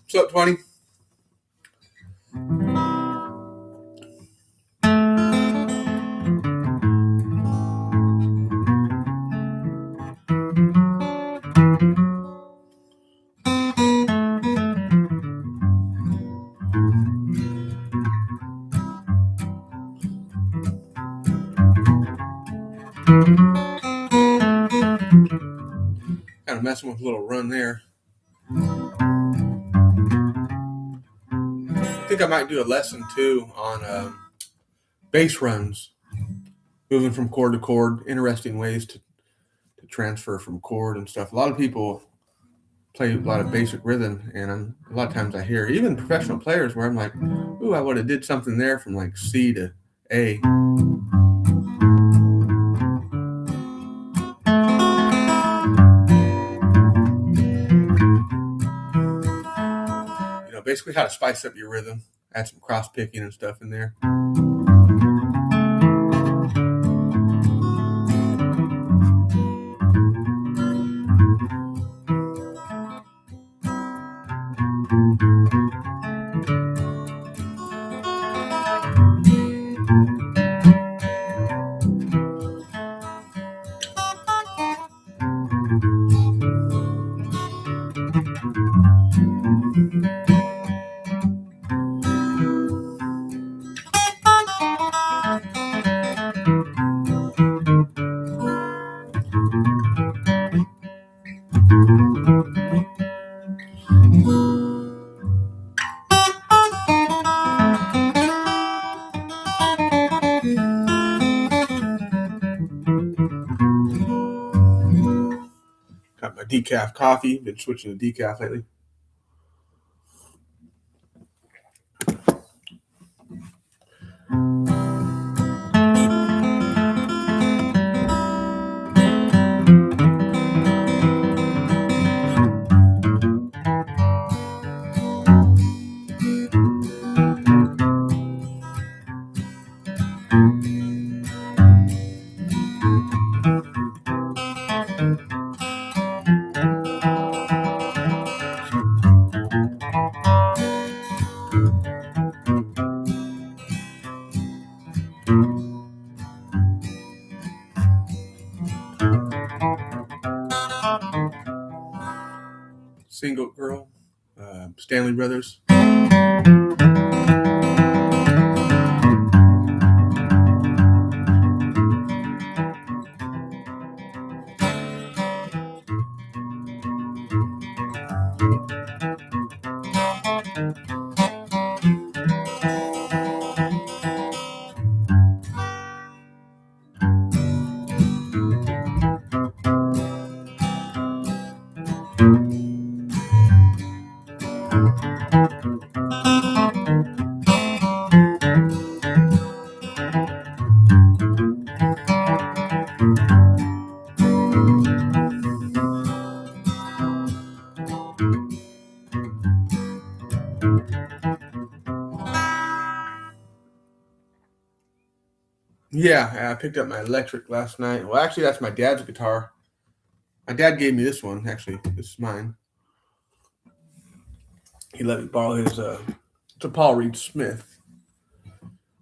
What's up, 20? Kind of messing with a little run there. I think I might do a lesson too on bass runs, moving from chord to chord, interesting ways to transfer from chord and stuff. A lot of people play a lot of basic rhythm, and a lot of times I hear even professional players where I'm like, ooh, I would have did something there from like C to A. Basically how to spice up your rhythm, add some cross picking and stuff in there. Got my decaf coffee. Been switching to decaf lately. Single Girl, Stanley Brothers. Yeah, I picked up my electric last night. Well, actually, that's my dad's guitar. My dad gave me this one. Actually, this is mine. He let me borrow his. It's a Paul Reed Smith,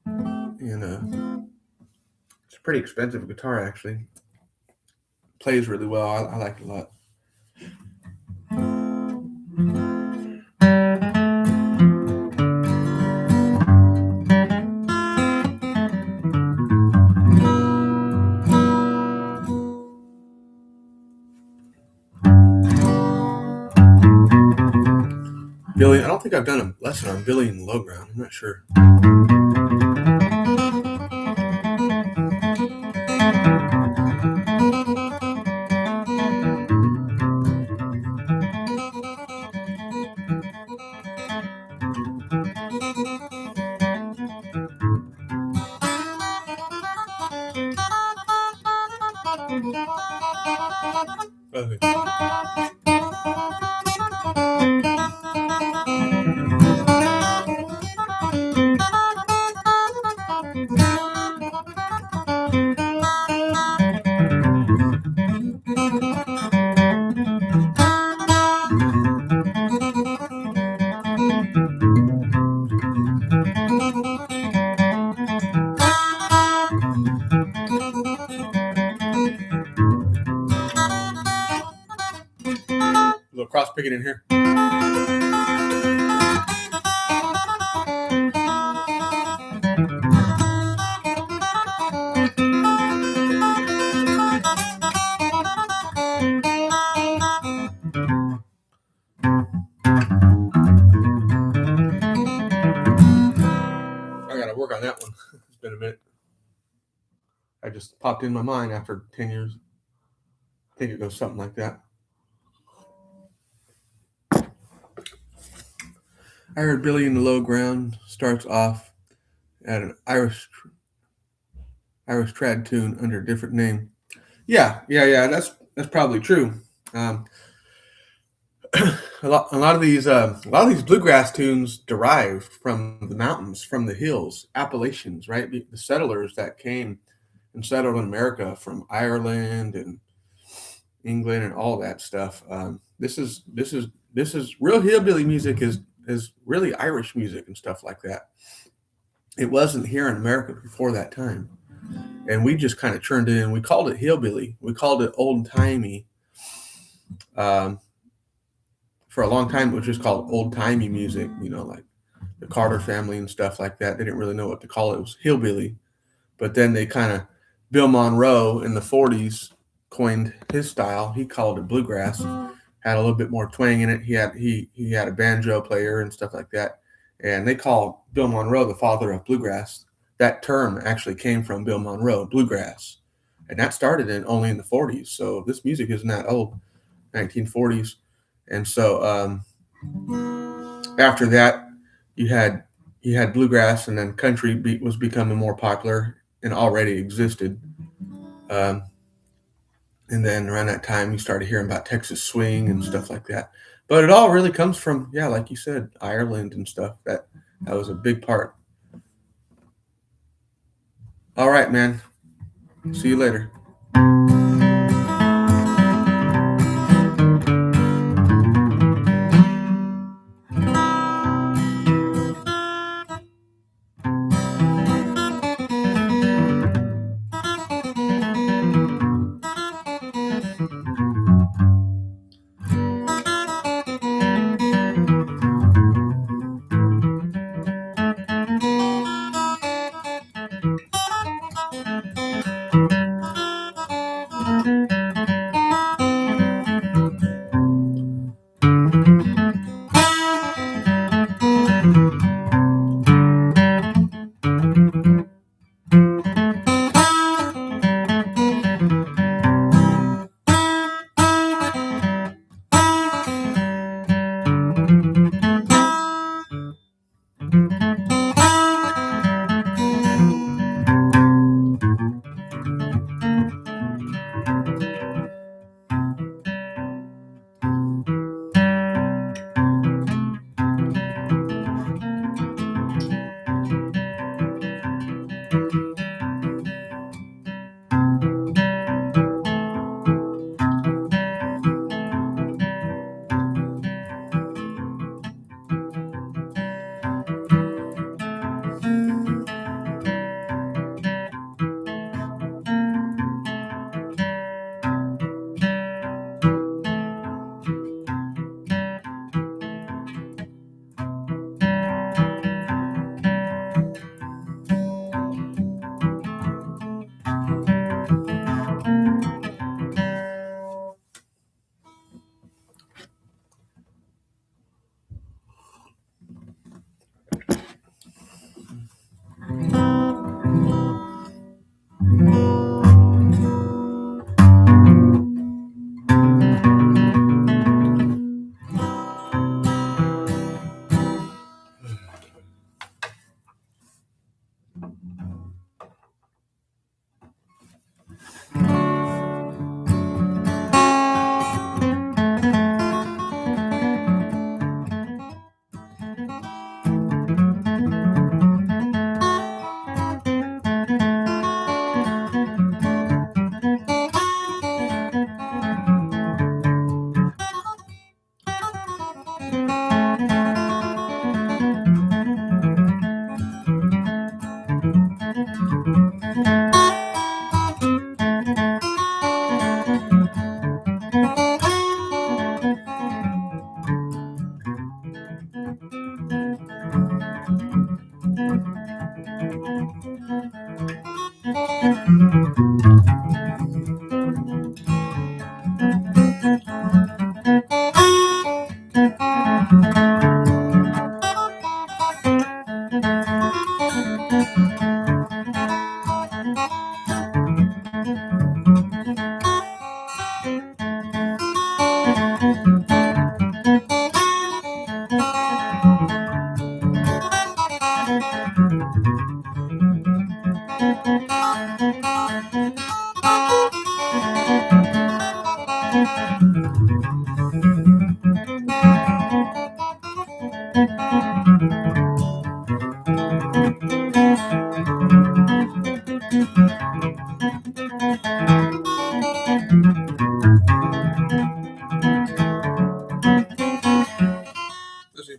and it's a pretty expensive guitar. Actually, plays really well. I like it a lot. Billy, I don't think I've done a lesson on Billy and Low Ground. I'm not sure. Okay. A little cross picking in here. I gotta work on that one. It's been a minute. I just popped in my mind after 10 years. I think it goes something like that. I heard Billy in the Low Ground starts off at an Irish trad tune under a different name. Yeah. That's probably true. A lot of these bluegrass tunes derive from the mountains, from the hills, Appalachians, right? The settlers that came and settled in America from Ireland and England and all that stuff. This is real hillbilly music is really Irish music and stuff like that. It wasn't here in America before that time, and we just kind of turned it in. We called it hillbilly. We called it old timey. For a long time, it was just called old timey music. You know, like the Carter family and stuff like that. They didn't really know what to call it. It was hillbilly, but then they kind of Bill Monroe in the '40s coined his style. He called it bluegrass. Had a little bit more twang in it. He had a banjo player and stuff like that. And they call Bill Monroe the father of bluegrass. That term actually came from Bill Monroe, bluegrass. And that started only in the 40s. So this music isn't that old, 1940s. And so after that, you had bluegrass, and then country was becoming more popular and already existed. And then around that time, you started hearing about Texas swing and stuff like that. But it all really comes from, yeah, like you said, Ireland and stuff. That was a big part. All right, man. See you later. Let's see.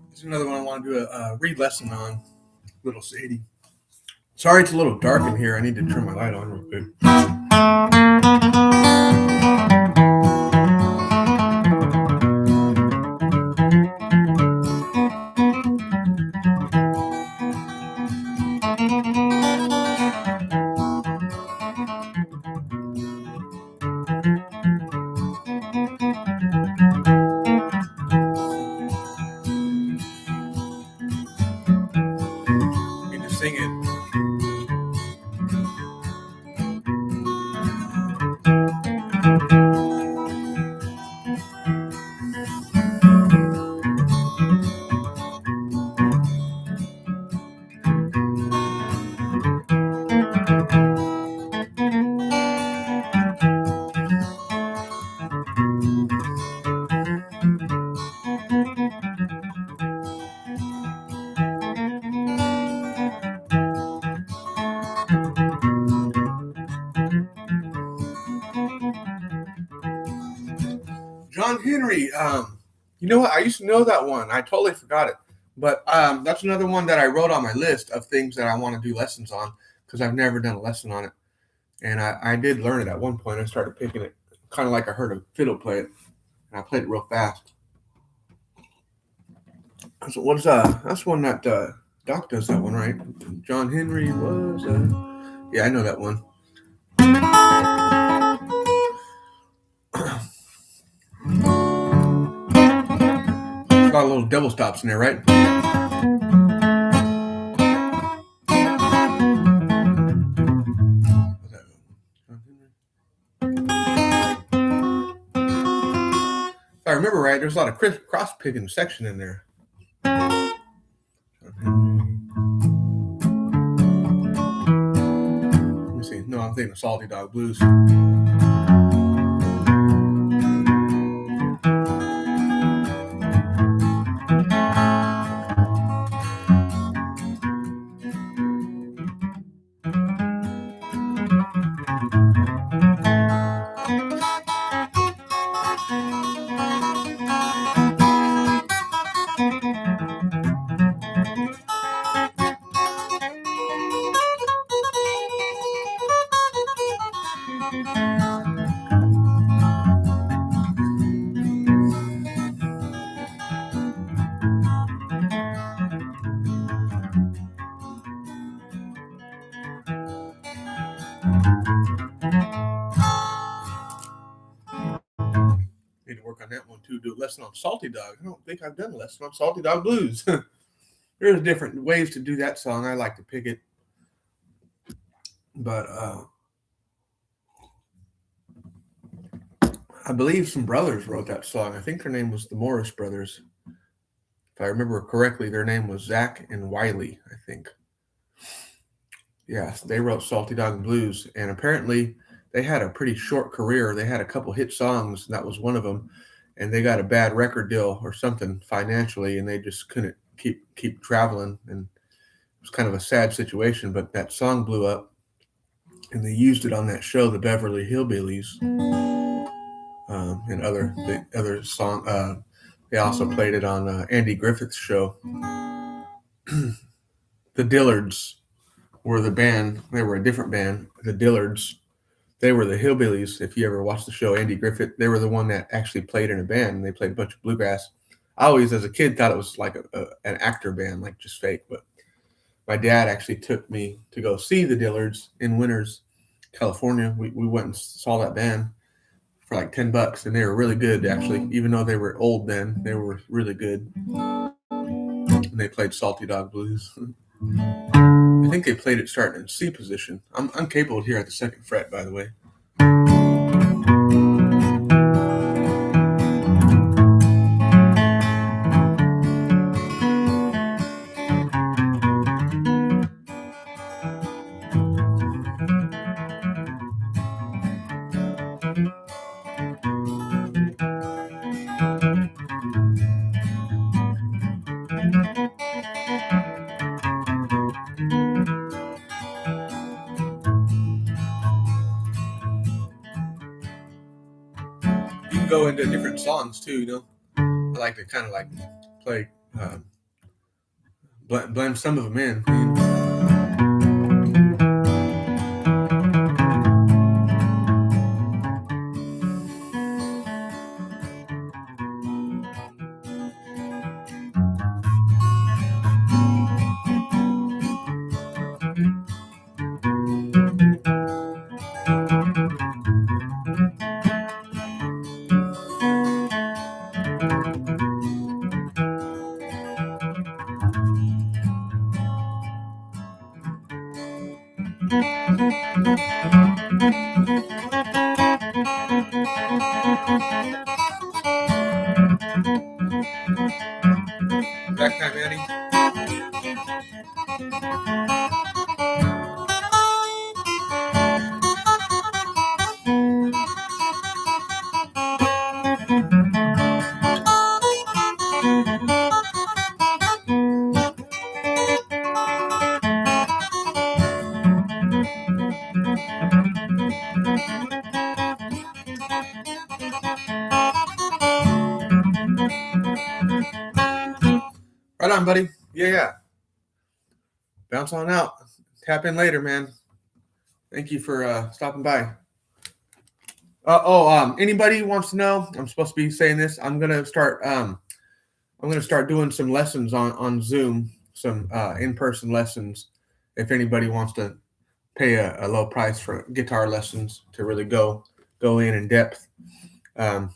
This is another one I want to do a read lesson on. Little Sadie. Sorry, it's a little dark in here. I need to turn my light on real quick. I need to sing it. John Henry. You know what? I used to know that one. I totally forgot it. But that's another one that I wrote on my list of things that I want to do lessons on because I've never done a lesson on it. And I did learn it at one point. I started picking it kind of like I heard a fiddle play it. And I played it real fast. So that's one that Doc does that one, right? John Henry was yeah, I know that one. There's a lot of little double stops in there, right? If I remember right, there's a lot of cross picking section in there. Let me see. No, I'm thinking of Salty Dog Blues. Need to work on that one too. Do a lesson on Salty Dog. I don't think I've done a lesson on Salty Dog Blues. There's different ways to do that song. I like to pick it. But I believe some brothers wrote that song. I think their name was the Morris Brothers. If I remember correctly, their name was Zach and Wiley, I think. Yeah, they wrote Salty Dog Blues. And apparently they had a pretty short career. They had a couple hit songs, and that was one of them. And they got a bad record deal or something financially, and they just couldn't keep traveling. And it was kind of a sad situation, but that song blew up. And they used it on that show, The Beverly Hillbillies, and other song. They also played it on Andy Griffith's show. The Dillards were the band. They were a different band. The Dillards, they were the Hillbillies. If you ever watched the show, Andy Griffith, they were the one that actually played in a band, and they played a bunch of bluegrass. I always, as a kid, thought it was like an actor band, like just fake, but my dad actually took me to go see the Dillards in Winters, California. We went and saw that band for like $10, and they were really good, actually. Even though they were old then, they were really good. And they played Salty Dog Blues. I think they played it starting in C position. I'm uncabled here at the 2nd fret, by the way. Go into different songs too, you know. I like to kind of like play, blend some of them in. You know? Back time, Eddie. Right on, buddy. Yeah. Bounce on out. Tap in later, man. Thank you for stopping by. Anybody wants to know? I'm supposed to be saying this. I'm gonna start doing some lessons on Zoom, some in-person lessons. If anybody wants to pay a low price for guitar lessons to really go in depth, I'm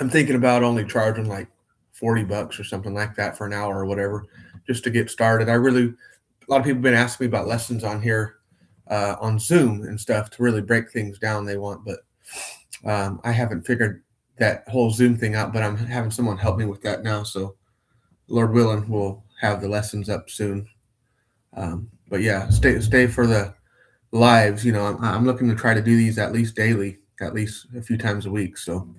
thinking about only charging like $40 or something like that for an hour or whatever, just to get started. A lot of people have been asking me about lessons on here on Zoom and stuff to really break things down they want, but I haven't figured that whole Zoom thing out, but I'm having someone help me with that now. So Lord willing, we'll have the lessons up soon. But yeah, stay for the lives. I'm looking to try to do these at least daily, at least a few times a week. So,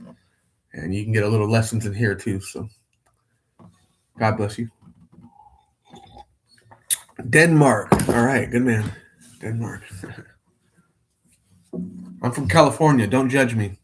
and you can get a little lessons in here too. So God bless you. Denmark. All right. Good man. Denmark. I'm from California. Don't judge me.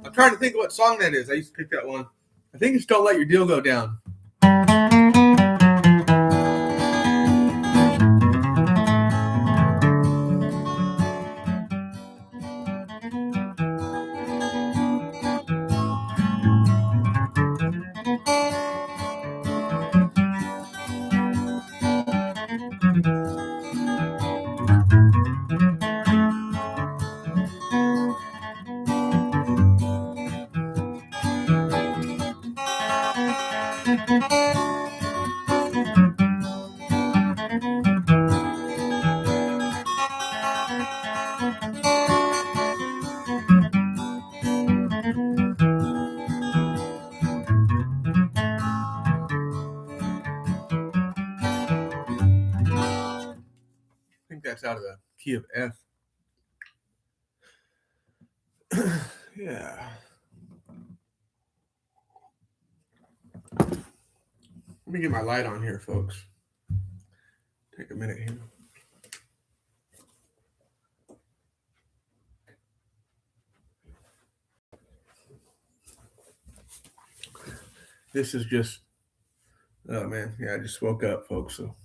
I'm trying to think of what song that is. I used to pick that one. I think it's Don't Let Your Deal Go Down. I think that's out of the key of F. Yeah. Let me get my light on here, folks. Take a minute here. This is just, oh man, yeah, I just woke up, folks, so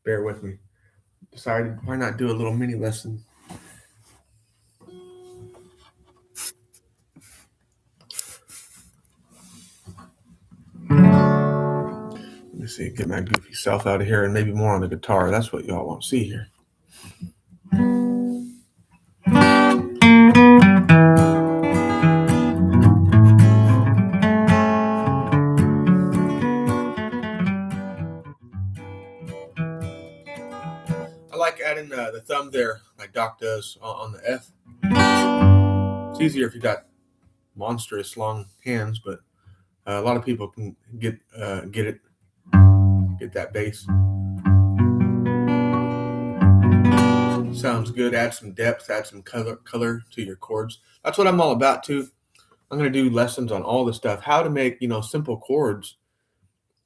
bear with me. Decided, why not do a little mini lesson? Let me see, get my goofy self out of here and maybe more on the guitar. That's what y'all want to see here. I like adding the thumb there, like Doc does on the F. It's easier if you got monstrous long hands, but a lot of people can get that bass. Sounds good. Add some depth, add some color to your chords. That's what I'm all about too. I'm going to do lessons on all this stuff, how to make, simple chords,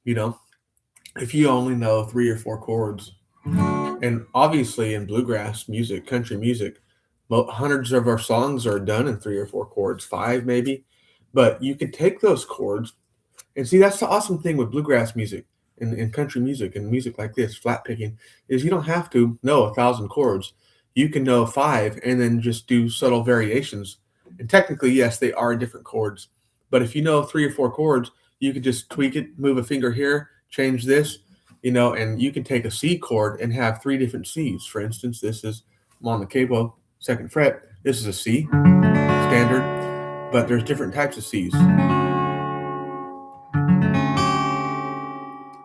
if you only know 3 or 4 chords. And obviously in bluegrass music, country music, hundreds of our songs are done in 3 or 4 chords, 5 maybe. But you can take those chords and see, that's the awesome thing with bluegrass music and country music and music like this, flat picking, is you don't have to know 1,000 chords. You can know 5 and then just do subtle variations. And technically, yes, they are different chords. But if you know 3 or 4 chords, you could just tweak it, move a finger here, change this, and you can take a C chord and have 3 different Cs. For instance, this is Mon capo, 2nd fret. This is a C, standard, but there's different types of Cs.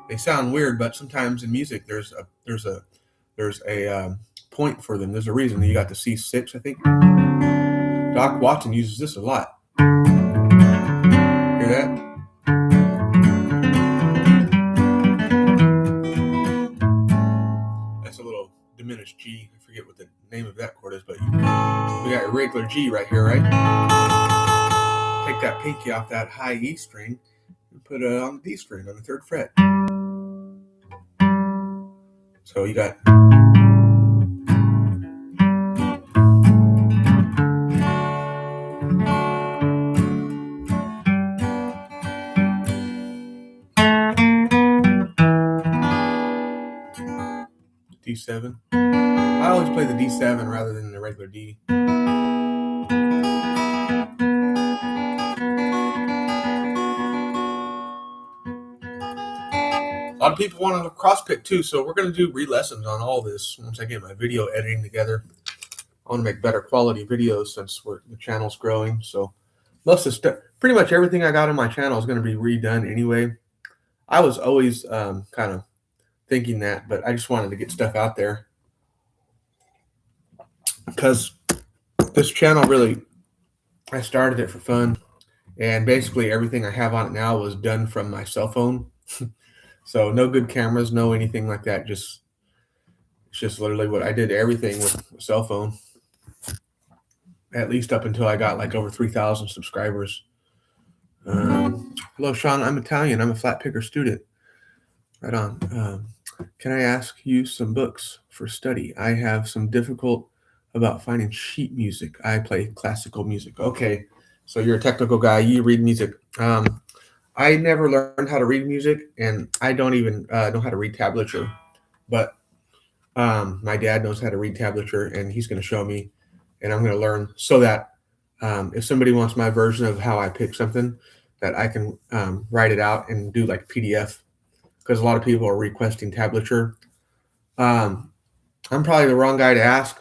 They sound weird, but sometimes in music there's a point for them. There's a reason. You got the C6, I think. Doc Watson uses this a lot. Hear that? That's a little diminished G. I forget what the name of that chord is, but we got a regular G right here, right? Take that pinky off that high E string and put it on the D string on the 3rd fret. So you got D7. I always play the D7 rather than the regular D. A lot of people want to cross pick too, so we're going to do re-lessons on all this once I get my video editing together. I want to make better quality videos since the channel's growing. So most of the stuff, pretty much everything I got on my channel is going to be redone anyway. I was always kind of thinking that, but I just wanted to get stuff out there because this channel really, I started it for fun, and basically everything I have on it now was done from my cell phone. So no good cameras, no anything like that. It's just literally what I did, everything with a cell phone. At least up until I got like over 3,000 subscribers. Hello, Sean. I'm Italian. I'm a flat picker student. Right on. Can I ask you some books for study? I have some difficult about finding sheet music. I play classical music. Okay, so you're a technical guy. You read music. I never learned how to read music, and I don't even know how to read tablature. But my dad knows how to read tablature, and he's going to show me, and I'm going to learn so that if somebody wants my version of how I pick something, that I can write it out and do like PDF, because a lot of people are requesting tablature. I'm probably the wrong guy to ask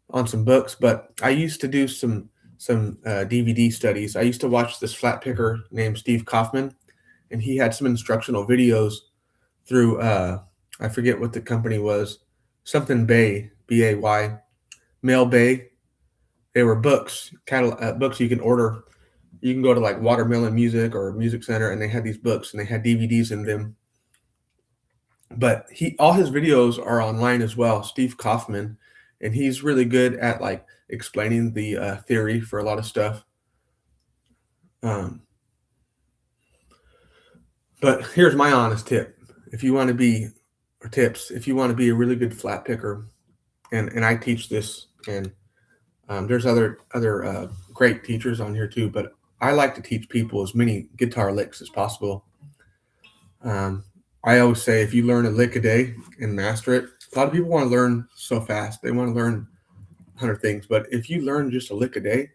on some books, but I used to do some DVD studies. I used to watch this flat picker named Steve Kaufman, and he had some instructional videos through I forget what the company was, something Bay, B-A-Y, Mail Bay. They were books, books you can order. You can go to like Watermelon Music or Music Center, and they had these books, and they had DVDs in them. But all his videos are online as well, Steve Kaufman, and he's really good at like explaining the theory for a lot of stuff. But here's my honest tip: if you want to be a really good flat picker, and I teach this, and there's other great teachers on here too, but I like to teach people as many guitar licks as possible. I always say if you learn a lick a day and master it, a lot of people want to learn so fast. They want to learn 100 things, but if you learn just a lick a day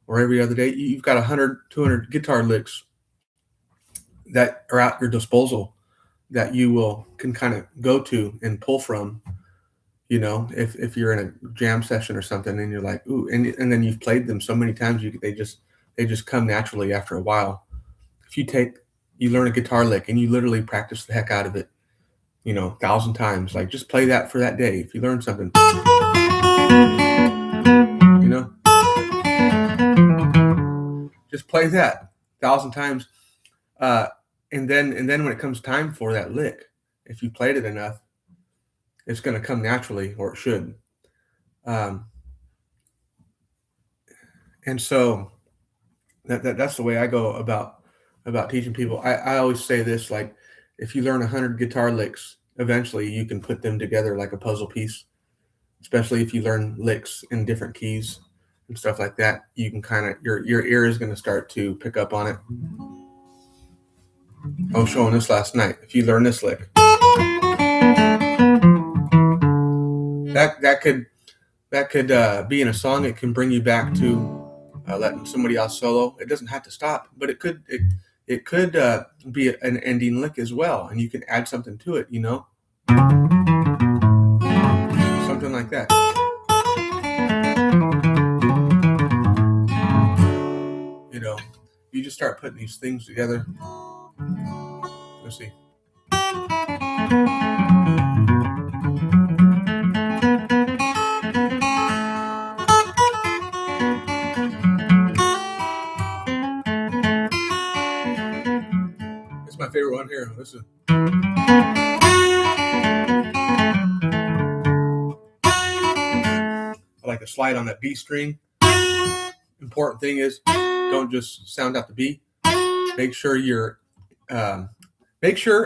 or every other day, you've got 100, 200 guitar licks that are at your disposal that you can kind of go to and pull from. If you're in a jam session or something and you're like, ooh, and then you've played them so many times, they just come naturally after a while. If you learn a guitar lick and you literally practice the heck out of it, 1,000 times, like just play that for that day. If you learn something, just play that 1,000 times. And then when it comes time for that lick, if you played it enough, it's going to come naturally, or it should. And so that's the way I go about teaching people. I always say this, like, if you learn 100 guitar licks, eventually you can put them together like a puzzle piece, especially if you learn licks in different keys. and stuff like that, you can kind of your ear is going to start to pick up on it. I was showing this last night. If you learn this lick, that could be in a song. It can bring you back to letting somebody else solo. It doesn't have to stop, but it could be an ending lick as well, and you can add something to it. Something like that. You just start putting these things together. Let's see. It's my favorite one here. Listen. I like to slide on that B string. Important thing is, don't just sound out the B. Make sure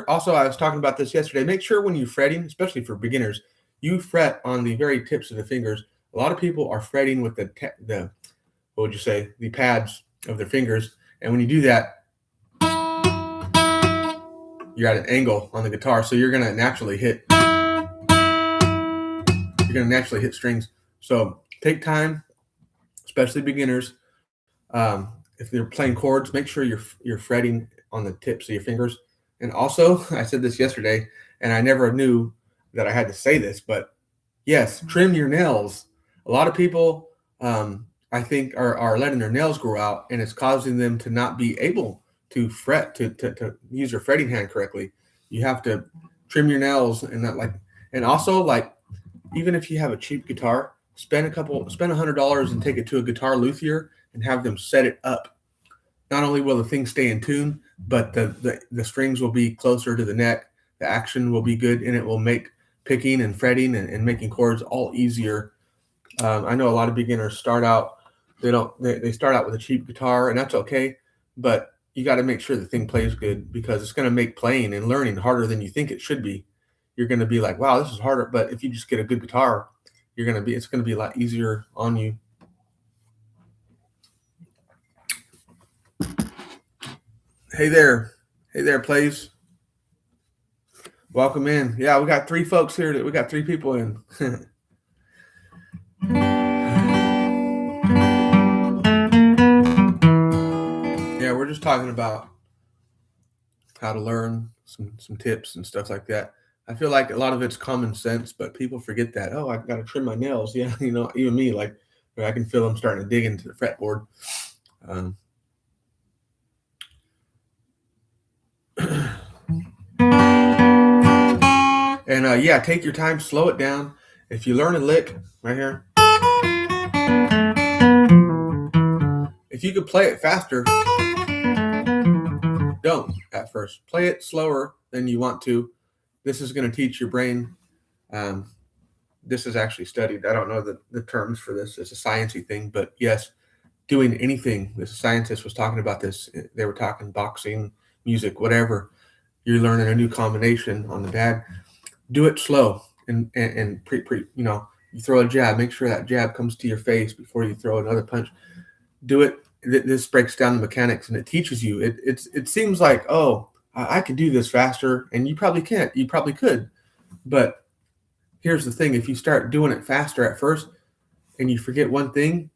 also, I was talking about this yesterday, make sure when you're fretting, especially for beginners, you fret on the very tips of the fingers. A lot of people are fretting with the pads of their fingers. And when you do that, you're at an angle on the guitar. So you're going to naturally hit strings. So take time, especially beginners. If they're playing chords, make sure you're fretting on the tips of your fingers. And also, I said this yesterday, and I never knew that I had to say this, but yes, trim your nails. A lot of people, I think, are letting their nails grow out, and it's causing them to not be able to fret, to use your fretting hand correctly. You have to trim your nails, and also even if you have a cheap guitar, spend $100 and take it to a guitar luthier and have them set it up. Not only will the thing stay in tune, but the strings will be closer to the neck. The action will be good, and it will make picking and fretting and making chords all easier. I know a lot of beginners start out, they start out with a cheap guitar, and that's okay, but you got to make sure the thing plays good, because it's going to make playing and learning harder than you think it should be. You're going to be like, wow, this is harder. But if you just get a good guitar, it's going to be a lot easier on you. Hey there, plays. Welcome in. Yeah, we got 3 folks here. We got 3 people in. Yeah, we're just talking about how to learn, some tips and stuff like that. I feel like a lot of it's common sense, but people forget that. Oh, I've got to trim my nails. Yeah, even me, I can feel them starting to dig into the fretboard. And take your time, slow it down. If you learn a lick right here, if you could play it faster, don't at first. Play it slower than you want to. This is going to teach your brain. This is actually studied. I don't know the terms for this. It's a sciencey thing, but yes, doing anything. This scientist was talking about this. They were talking boxing, music, whatever. You're learning a new combination on the pad. Do it slow and you throw a jab. Make sure that jab comes to your face before you throw another punch. Do it. This breaks down the mechanics, and it teaches you. It seems like, oh, I could do this faster, and you probably can't. You probably could, but here's the thing: if you start doing it faster at first, and you forget one thing,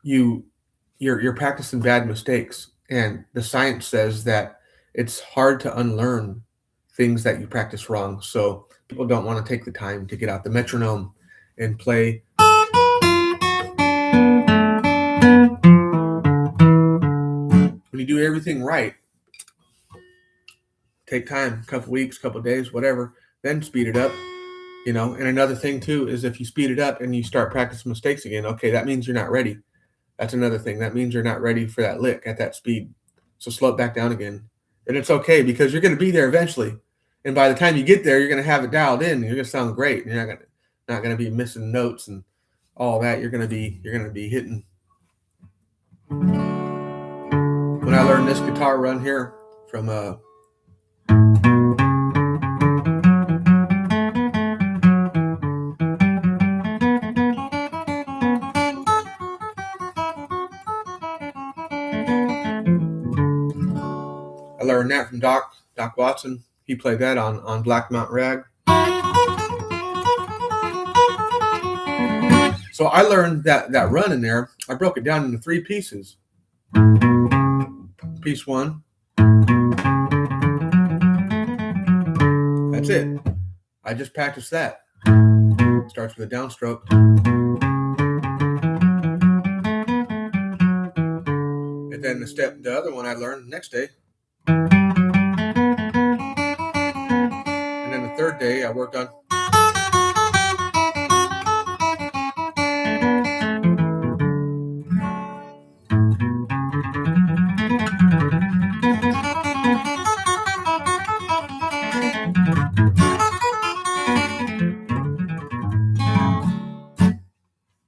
you're practicing bad mistakes. And the science says that it's hard to unlearn things that you practice wrong. So people don't want to take the time to get out the metronome and play. When you do everything right, take time, a couple weeks, couple days, whatever, then speed it up. And another thing too is if you speed it up and you start practicing mistakes again, okay, that means you're not ready. That's another thing. That means you're not ready for that lick at that speed. So slow it back down again. And it's okay, because you're going to be there eventually. And by the time you get there, you're going to have it dialed in. And you're going to sound great. And you're not going to be missing notes and all that. You're going to be hitting. When I learned this guitar run here from learned that from Doc Watson. He played that on Black Mountain Rag. So I learned that run in there. I broke it down into 3 pieces. Piece 1. That's it. I just practiced that. Starts with a downstroke. And then the other one I learned the next day. And then the third day I worked on.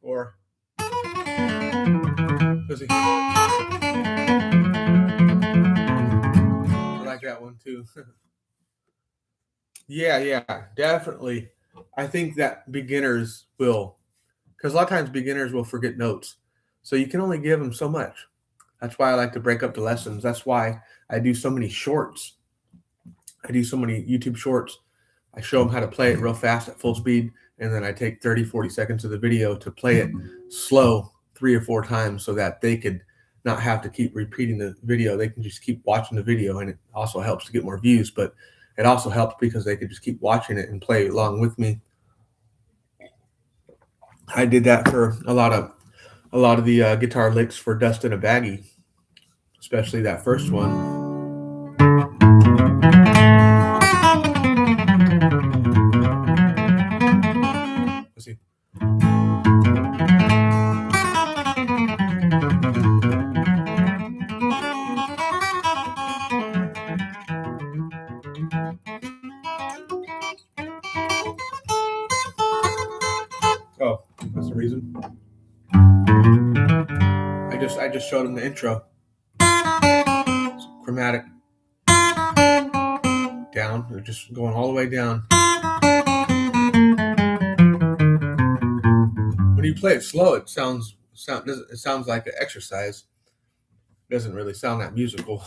Or let's see. I like that one too. Yeah, definitely. I think that beginners will, because a lot of times beginners will forget notes. So you can only give them so much. That's why I like to break up the lessons. That's why I do so many shorts. I do so many YouTube shorts. I show them how to play it real fast at full speed, and then I take 30, 40 seconds of the video to play it slow 3 or 4 times so that they could not have to keep repeating the video. They can just keep watching the video, and it also helps to get more views, but it also helps because they could just keep watching it and play along with me. I did that for a lot of the guitar licks for Dust in a Baggie, especially that first one. Let's see. Oh, that's the reason. I just showed him the intro. It's chromatic down, or just going all the way down. When you play it slow, it sounds like an exercise. It doesn't really sound that musical.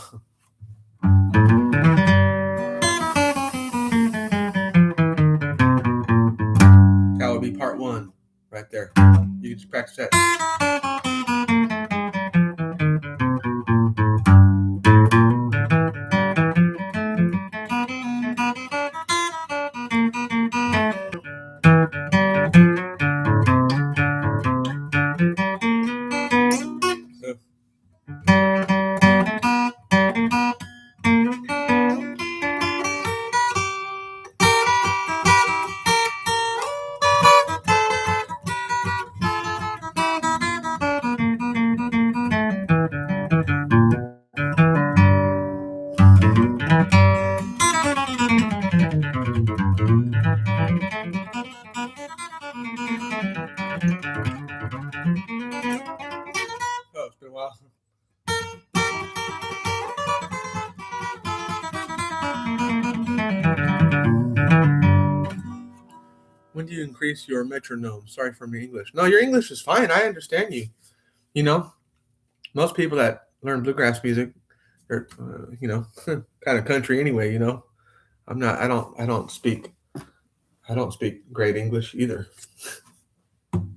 That would be part 1 right there. You can just practice that. Oh, it's been a while. When do you increase your metronome? Sorry for my English. No, your English is fine. I understand you. You know, most people that learn bluegrass music are, kind of country anyway. You know, I don't speak great English either.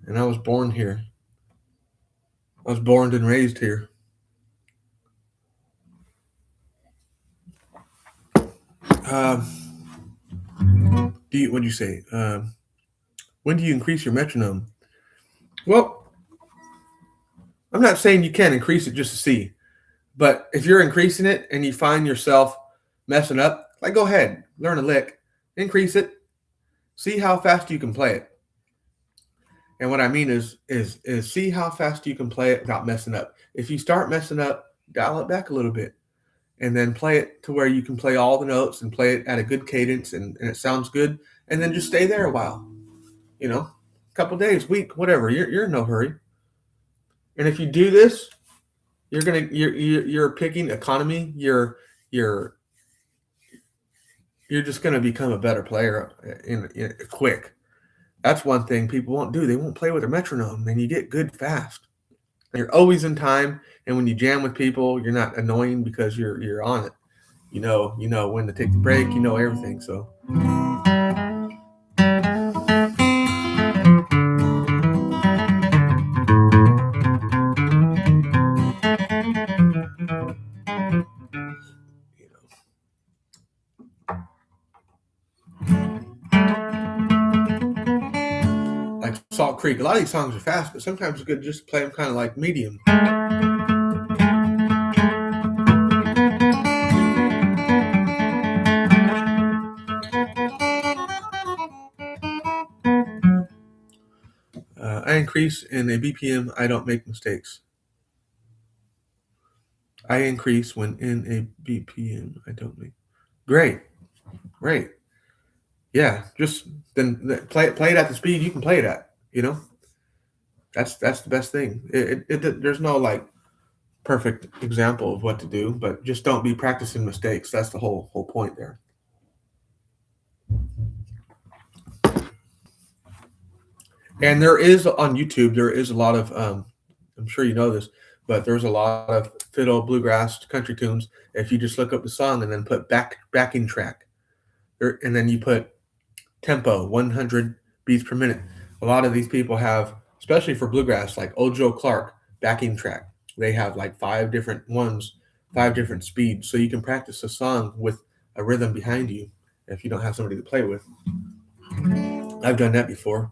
And I was born here. I was born and raised here. What'd you say? When do you increase your metronome? Well, I'm not saying you can't increase it just to see, but if you're increasing it and you find yourself messing up, like go ahead, learn a lick, increase it, see how fast you can play it. And what I mean is see how fast you can play it without messing up. If you start messing up, dial it back a little bit, and then play it to where you can play all the notes and play it at a good cadence and it sounds good, and then just stay there a while. You know, a couple days, week, whatever. You're in no hurry. And if you do this, you're picking economy. You're just gonna become a better player in quick. That's one thing people won't do. They won't play with a metronome, and you get good fast. And you're always in time. And when you jam with people, you're not annoying because you're on it. you know when to take the break, you know everything. So you know. Like Salt Creek, a lot of these songs are fast, but sometimes it's good to just play them kind of like medium. I increase in a BPM. I don't make mistakes. I increase when in a BPM. I don't make. Great. Yeah, just then play it at the speed you can play it at. That's the best thing. There's no like perfect example of what to do, but just don't be practicing mistakes. That's the whole point there. And there is on YouTube, there is a lot of I'm sure you know this, but there's a lot of fiddle, bluegrass, country tunes. If you just look up the song and then put backing track, and then you put tempo 100 beats per minute. A lot of these people have, especially for bluegrass, like Old Joe Clark backing track. They have like 5 different ones, 5 different speeds, so you can practice a song with a rhythm behind you if you don't have somebody to play with. I've done that before.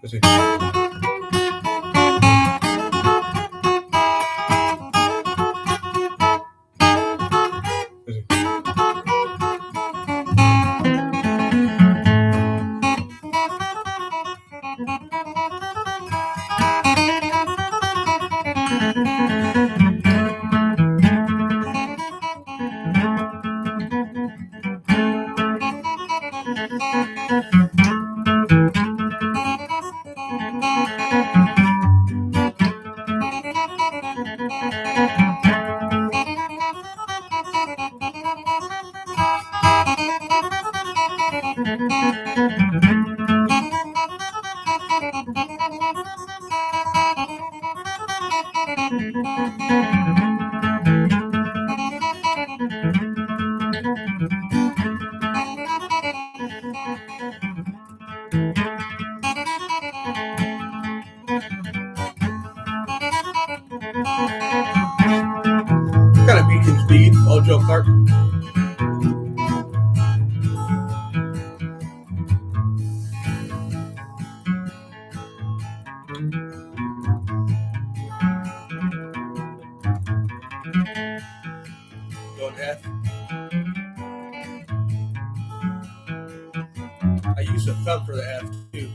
Let's see. Kind of medium speed, Old Joe Clark. Going F. I use a thumb for the F too.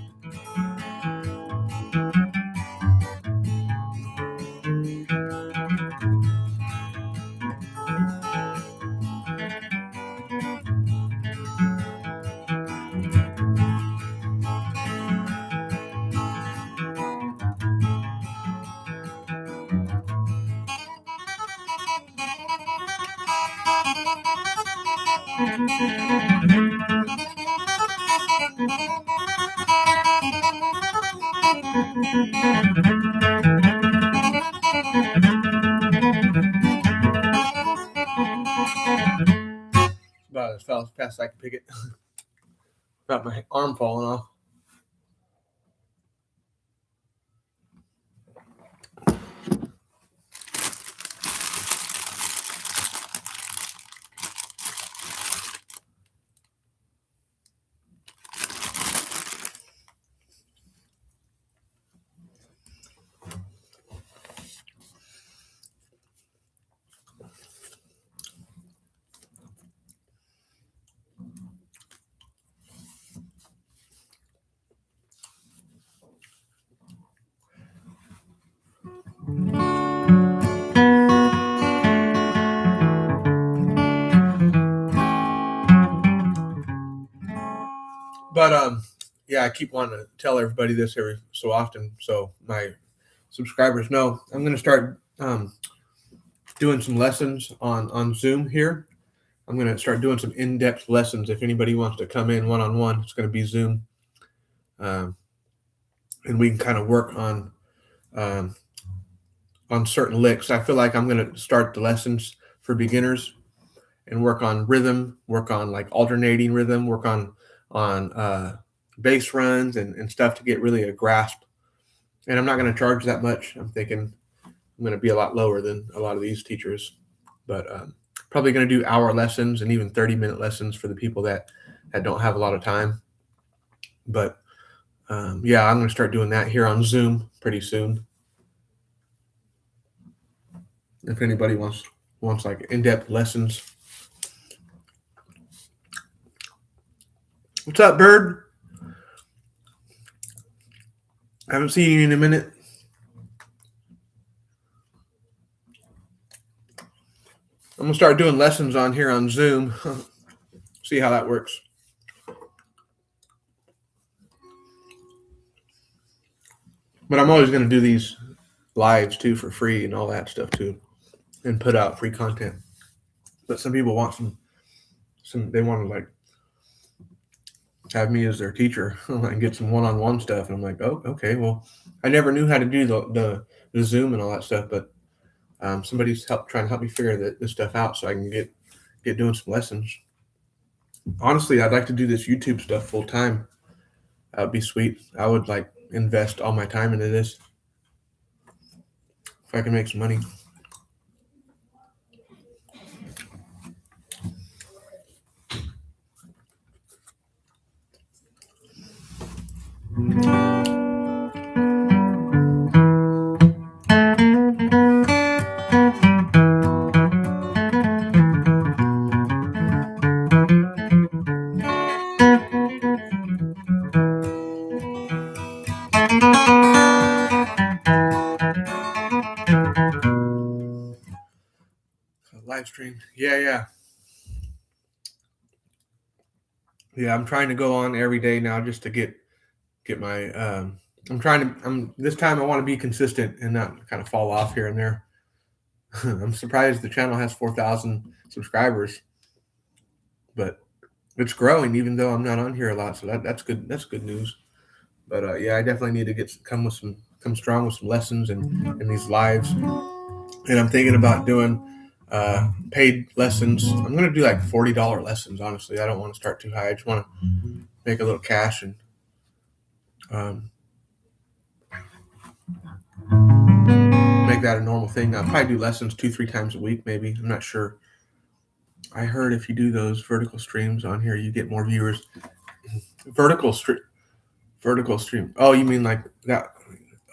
About as fast as I can pick it. About my arm falling off. But yeah, I keep wanting to tell everybody this every so often, so my subscribers know. I'm going to start doing some lessons on Zoom here. I'm going to start doing some in-depth lessons. If anybody wants to come in one-on-one, it's going to be Zoom. and we can kind of work on certain licks. I feel like I'm going to start the lessons for beginners and work on rhythm, work on like alternating rhythm, work on bass runs and stuff to get really a grasp. And I'm not going to charge that much. I'm thinking I'm going to be a lot lower than a lot of these teachers, but probably going to do hour lessons and even 30-minute lessons for the people that don't have a lot of time. But yeah, I'm going to start doing that here on Zoom pretty soon. If anybody wants like in-depth lessons. What's up, Bird? I haven't seen you in a minute. I'm gonna start doing lessons on here on Zoom. See how that works. But I'm always gonna do these lives too for free and all that stuff too, and put out free content. But some people want some they want to like have me as their teacher and get some one-on-one stuff. And I'm like, oh, okay. Well, I never knew how to do the Zoom and all that stuff, but somebody's trying to help me figure this stuff out so I can get doing some lessons. Honestly, I'd like to do this YouTube stuff full time. That would be sweet. I would like invest all my time into this if I can make some money. Live stream. Yeah. I'm trying to go on every day now just to get my this time I want to be consistent and not kind of fall off here and there. I'm surprised the channel has 4,000 subscribers, but it's growing even though I'm not on here a lot. So that's good. That's good news. But yeah, I definitely need to come strong with some lessons and these lives. And I'm thinking about doing paid lessons. I'm going to do like $40 lessons. Honestly, I don't want to start too high. I just want to make a little cash and make that a normal thing. I'll probably do lessons 2-3 times a week, maybe. I'm not sure. I heard if you do those vertical streams on here, you get more viewers. Vertical stream. Oh, you mean like that?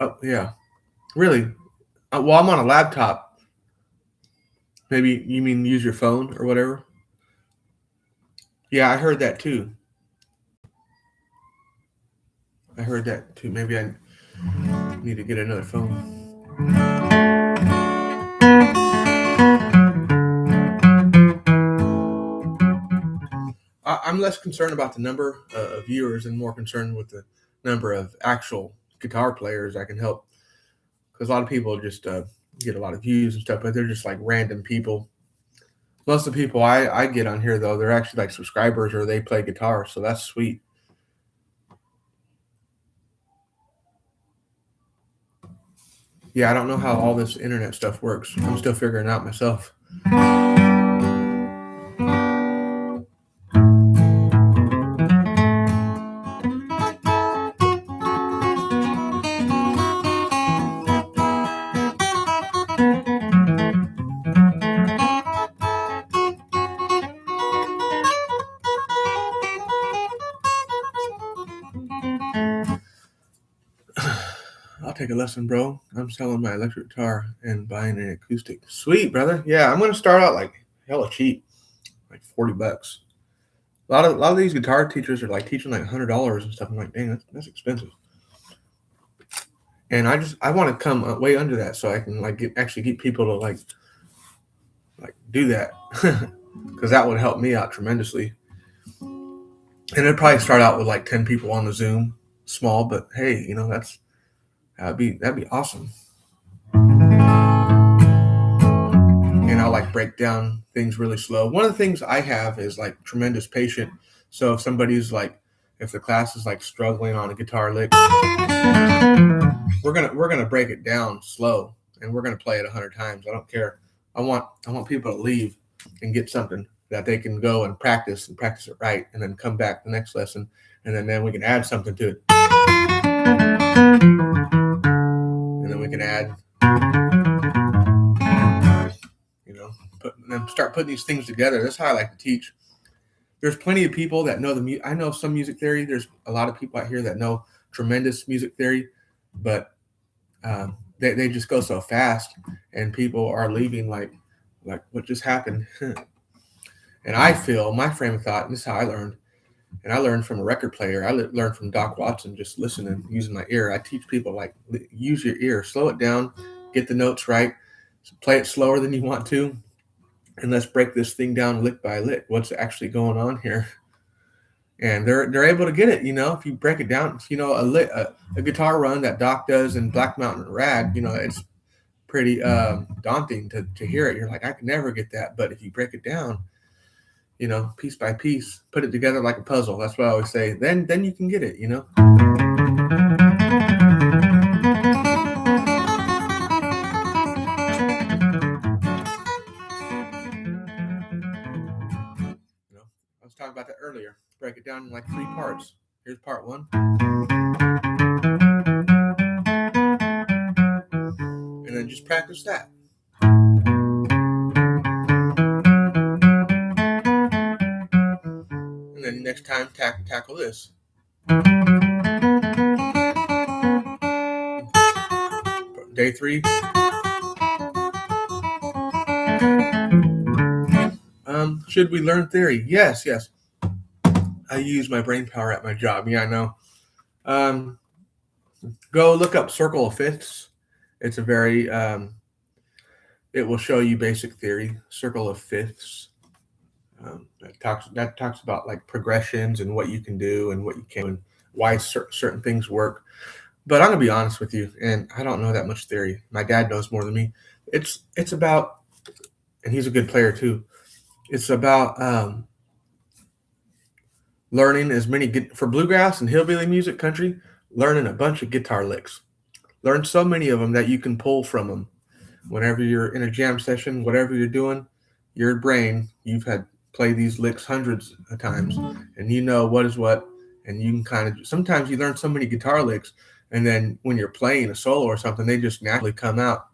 Oh, yeah. Really? Well, I'm on a laptop. Maybe you mean use your phone or whatever? Yeah, I heard that too. Maybe I need to get another phone. I'm less concerned about the number of viewers and more concerned with the number of actual guitar players I can help. Because a lot of people just get a lot of views and stuff, but they're just like random people. Most of the people I get on here, though, they're actually like subscribers or they play guitar, so that's sweet. Yeah, I don't know how all this internet stuff works. I'm still figuring it out myself. I'll take a lesson, bro. I'm selling my electric guitar and buying an acoustic. Sweet, brother. Yeah, I'm going to start out like hella cheap, like $40. A lot of these guitar teachers are like teaching like $100 and stuff. I'm like, dang, that's expensive. And I want to come way under that so I can like get people to like do that because that would help me out tremendously. And it'd probably start out with like 10 people on the Zoom, small, but hey, you know, that'd be awesome. And I'll like break down things really slow. One of the things I have is like tremendous patience. So if somebody's like, if the class is like struggling on a guitar lick, We're gonna break it down slow, and we're gonna play it 100 times. I don't care. I want people to leave and get something that they can go and practice it right, and then come back the next lesson, and then we can add something to it, and then we can add, and then start putting these things together. That's how I like to teach. There's plenty of people that know I know some music theory. There's a lot of people out here that know tremendous music theory, but they just go so fast, and people are leaving like what just happened. And I feel my frame of thought, and this is how I learned, and I learned from a record player. I learned from Doc Watson, just listening, using my ear. I teach people, like, use your ear, slow it down, get the notes right, play it slower than you want to, and let's break this thing down lick by lick. What's actually going on here? And they're able to get it. If you break it down, a guitar run that Doc does in Black Mountain Rag, it's pretty daunting to hear it. You're like, I can never get that. But if you break it down, piece by piece, put it together like a puzzle. That's what I always say. Then you can get it, I was talking about that earlier. Break it down in like 3 parts. Here's part 1. And then just practice that. And then next time, tackle this. Day 3. Should we learn theory? Yes. I use my brain power at my job. Yeah, I know. Go look up Circle of Fifths. It's a very, it will show you basic theory. Circle of Fifths. That talks about like progressions and what you can do and what you can, and why certain things work. But I'm gonna be honest with you, and I don't know that much theory. My dad knows more than me. It's about, and he's a good player too. It's about learning as many for bluegrass and hillbilly music, country. Learning a bunch of guitar licks. Learn so many of them that you can pull from them. Whenever you're in a jam session, whatever you're doing, your brain, you've had play these licks hundreds of times, and you know what is what, and you can sometimes you learn so many guitar licks, and then when you're playing a solo or something, they just naturally come out.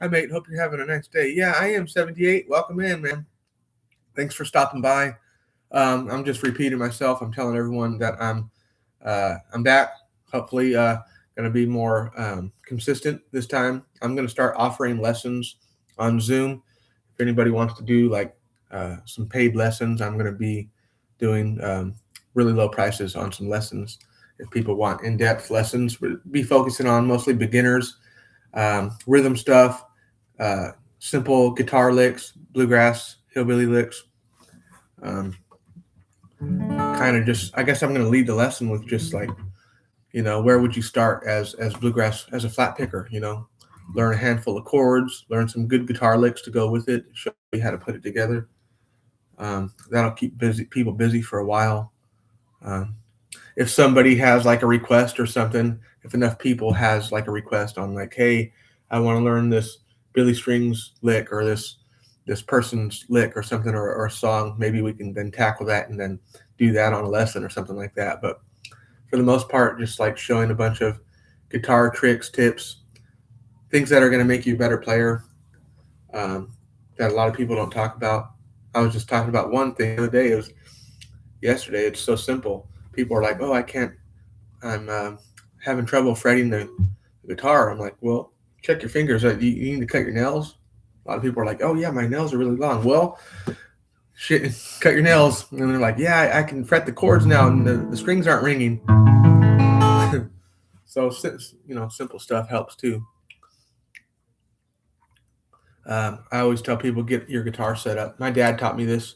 Hi, mate. Hope you're having a nice day. Yeah, I am 78. Welcome in, man. Thanks for stopping by. I'm just repeating myself. I'm telling everyone that I'm back. Hopefully, going to be more consistent this time. I'm going to start offering lessons on Zoom. If anybody wants to do like some paid lessons, I'm going to be doing really low prices on some lessons. If people want in-depth lessons, we'll be focusing on mostly beginners, rhythm stuff, simple guitar licks, bluegrass, hillbilly licks. Kind of just, I guess I'm going to lead the lesson with just like, where would you start as bluegrass, as a flat picker, learn a handful of chords, learn some good guitar licks to go with it, show you how to put it together. That'll keep people busy for a while. If somebody has like a request or something, if enough people has like a request on like, hey, I want to learn this Billy Strings lick or this person's lick or something, or a song, maybe we can then tackle that and then do that on a lesson or something like that. But for the most part, just like showing a bunch of guitar tricks, tips, things that are going to make you a better player, that a lot of people don't talk about. I was just talking about one thing the other day. It was yesterday. It's so simple. People are like, oh, I'm having trouble fretting the guitar. I'm like, well, check your fingers. You need to cut your nails. A lot of people are like, "Oh yeah, my nails are really long." Well, shit, cut your nails, and they're like, "Yeah, I can fret the chords now, and the strings aren't ringing." So, simple stuff helps too. I always tell people, get your guitar set up. My dad taught me this.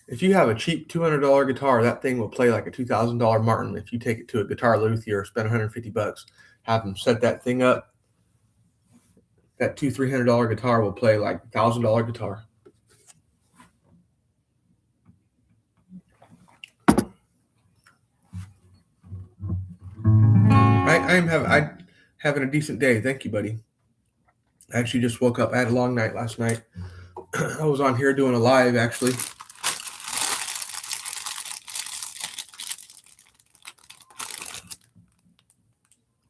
If you have a cheap $200 guitar, that thing will play like a $2,000 Martin. If you take it to a guitar luthier, spend $150, have them set that thing up, that $300 guitar will play like $1,000 guitar. I'm having a decent day. Thank you, buddy. I actually just woke up. I had a long night last night. I was on here doing a live actually.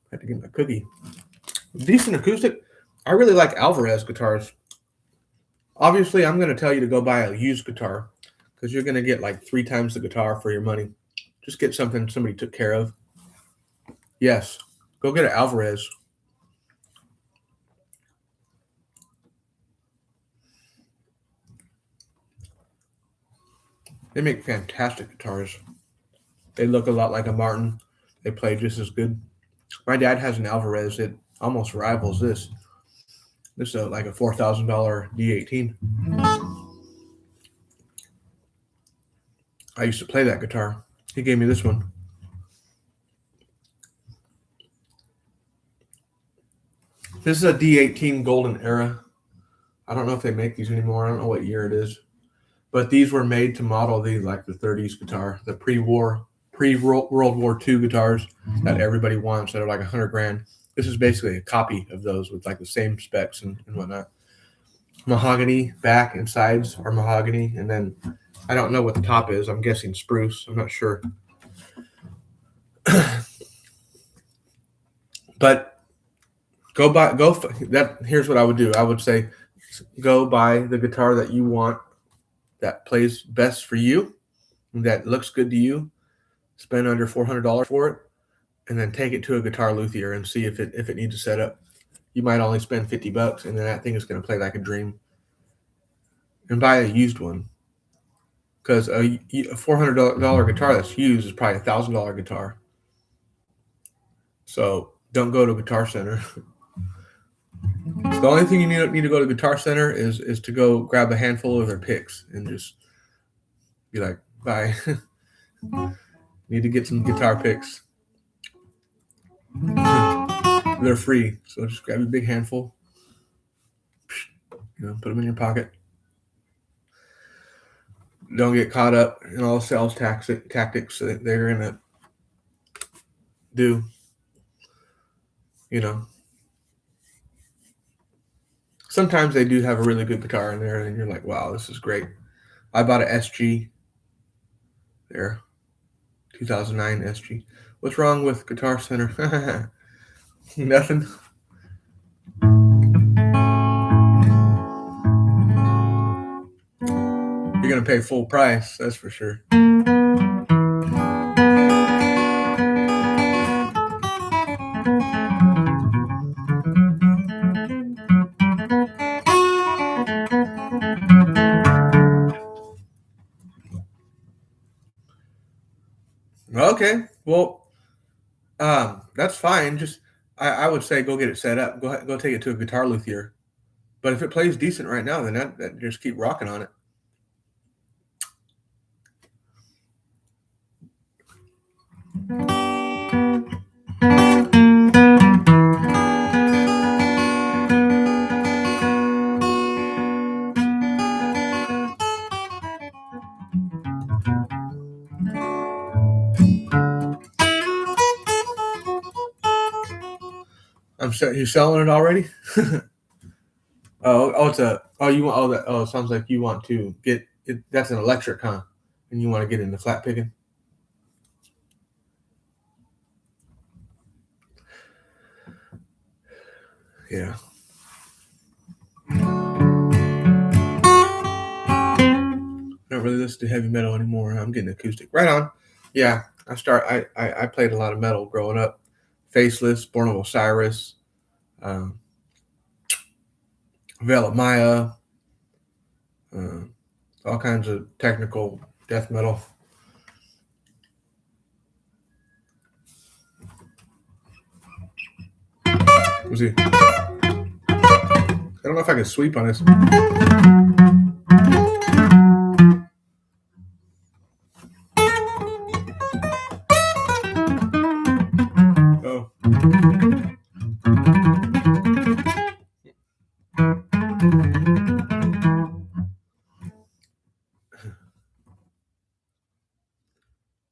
I had to get my cookie. Decent acoustic. I really like Alvarez guitars. Obviously, I'm going to tell you to go buy a used guitar because you're going to get like 3 times the guitar for your money. Just get something somebody took care of. Yes, go get an Alvarez. They make fantastic guitars. They look a lot like a Martin. They play just as good. My dad has an Alvarez. It almost rivals this. This is like a $4,000 D18. I used to play that guitar. He gave me this one. This is a D18 Golden Era. I don't know if they make these anymore. I don't know what year it is. But these were made to model the 30s guitar, the pre-World War II guitars that everybody wants that are like $100,000. This is basically a copy of those with like the same specs and whatnot. Mahogany back and sides are mahogany, and then I don't know what the top is. I'm guessing spruce. I'm not sure. But here's what I would do. I would say go buy the guitar that you want, that plays best for you, that looks good to you. Spend under $400 for it, and then take it to a guitar luthier and see if it needs a setup. You might only spend $50, and then that thing is going to play like a dream. And buy a used one, because a $400 guitar that's used is probably a $1,000 guitar. So don't go to Guitar Center. The only thing you need to go to Guitar Center is to go grab a handful of their picks and just be like, bye. Need to get some guitar picks. They're free, so just grab a big handful. Put them in your pocket. Don't get caught up in all the sales tactics that they're gonna do. Sometimes they do have a really good guitar in there, and you're like, wow, this is great. I bought an SG there, 2009 SG. What's wrong with Guitar Center? Nothing. You're going to pay full price, that's for sure. Okay, well, that's fine. Just I would say go get it set up. Go take it to a guitar luthier. But if it plays decent right now, then that just keep rocking on it. You selling it already? It sounds like you want to get it. That's an electric, huh? And you want to get into flat picking? Yeah. I don't really listen to heavy metal anymore. I'm getting acoustic. Right on. Yeah, I played a lot of metal growing up. Faceless, Born of Osiris, Veil of Maya, all kinds of technical death metal. Let's see. I don't know if I can sweep on this. Oh.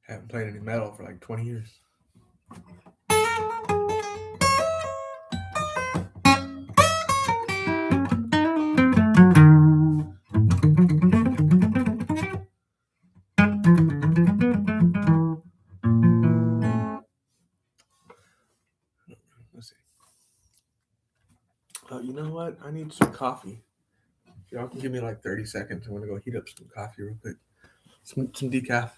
Haven't played any metal for like 20 years. Let's see. Oh, you know what? I need some coffee. Y'all can give me like 30 seconds. I want to go heat up some coffee real quick. Some decaf.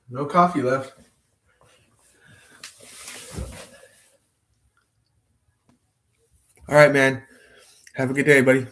No coffee left. All right, man. Have a good day, buddy.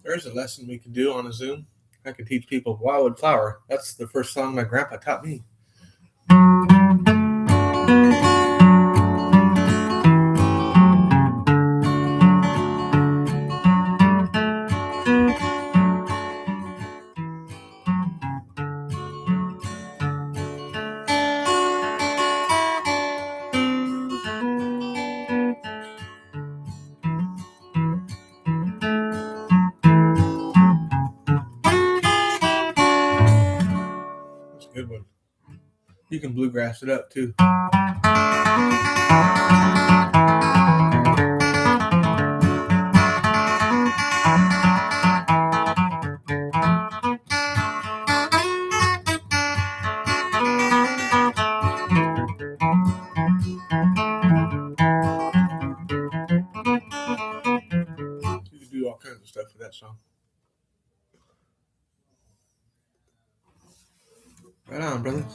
There's a lesson we could do on a Zoom. I could teach people Wildwood Flower. That's the first song my grandpa taught me. Good one. You can bluegrass it up too. song. Right on, brother.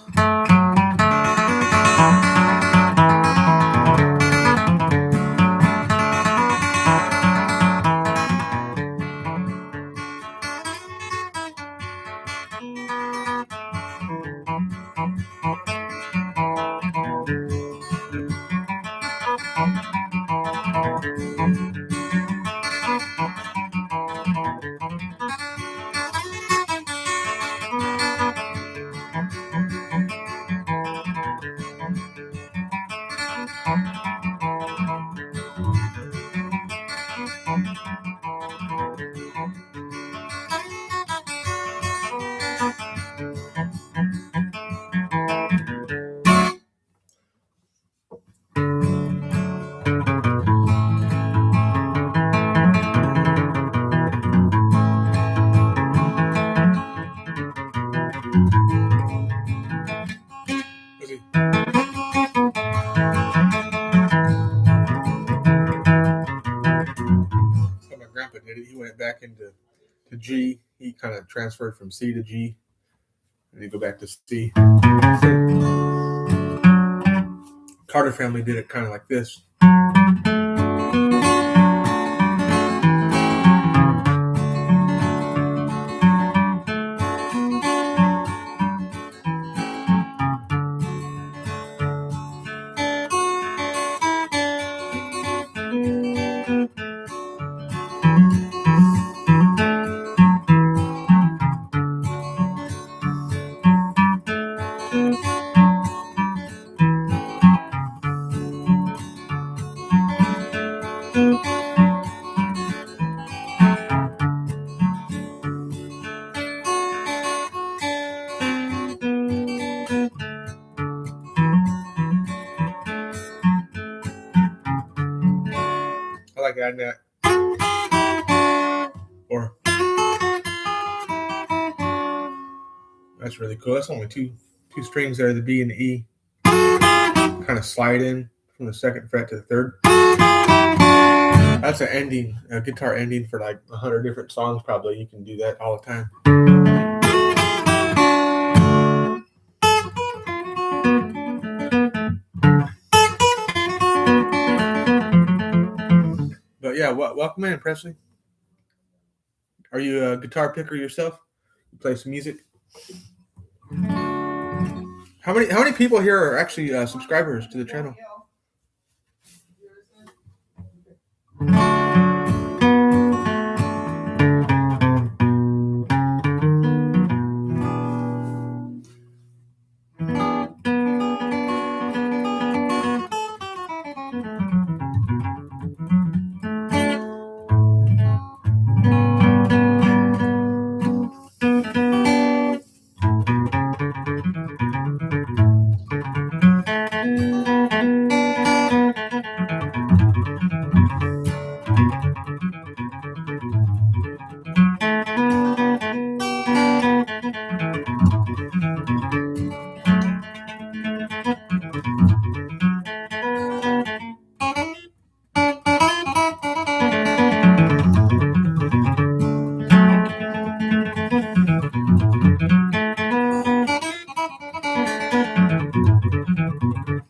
So my grandpa did it. He went back into G. He kind of transferred from C to G, and then go back to C. Carter family did it kind of like this. I like adding that. Or that's really cool. That's only two strings there, the B and the E. Kind of slide in from the 2nd fret to the 3rd. That's an ending, a guitar ending for like 100 different songs probably. You can do that all the time. But yeah, welcome in, Presley. Are you a guitar picker yourself? You play some music? How many people here are actually subscribers to the channel?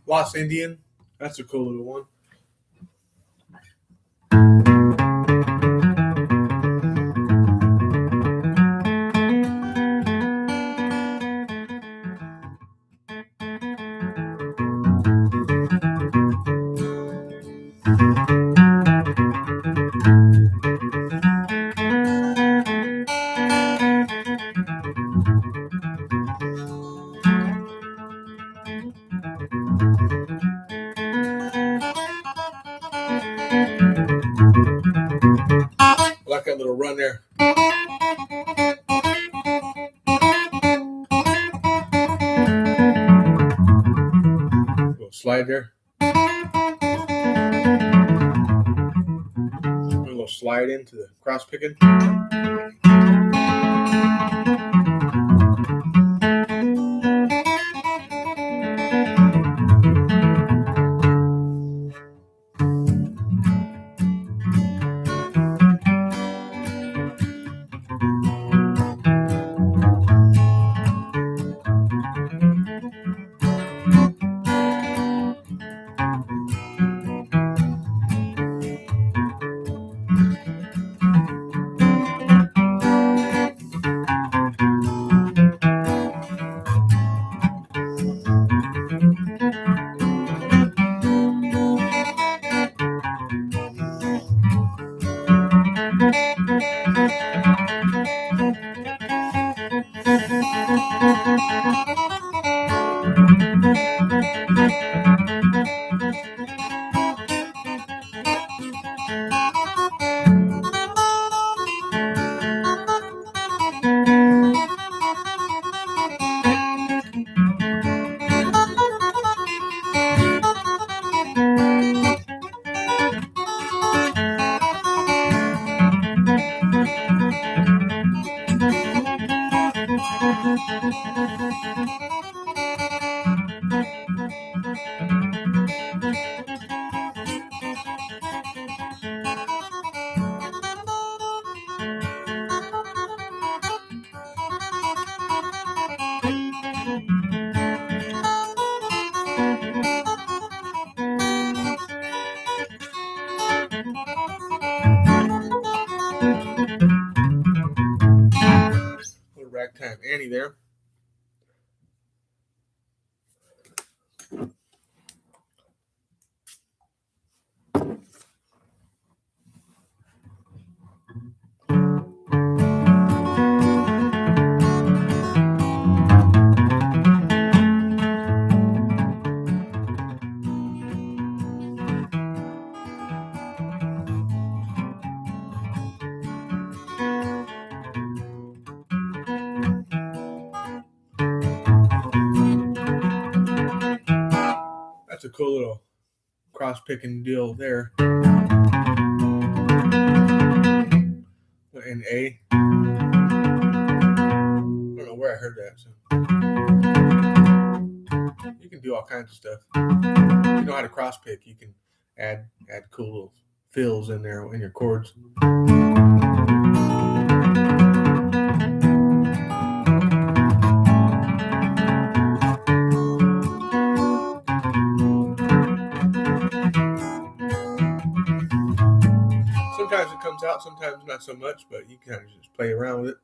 Lost Indian. That's a cool little one. I like that little run there. Little slide there. A little slide into the cross picking. Little Ragtime Annie there. That's a cool little cross-picking deal there. In A. I don't know where I heard that. So you can do all kinds of stuff. If you know how to cross-pick, you can add cool little fills in there in your chords. Sometimes it comes out, sometimes not so much, but you kind of just play around with it.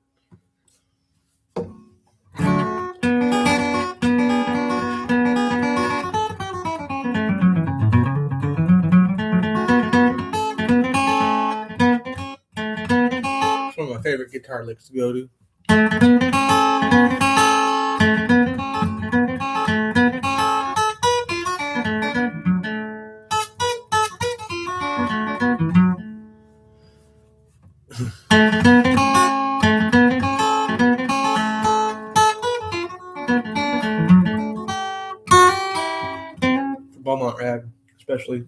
It's one of my favorite guitar licks to go to. Beaumont Rag, especially.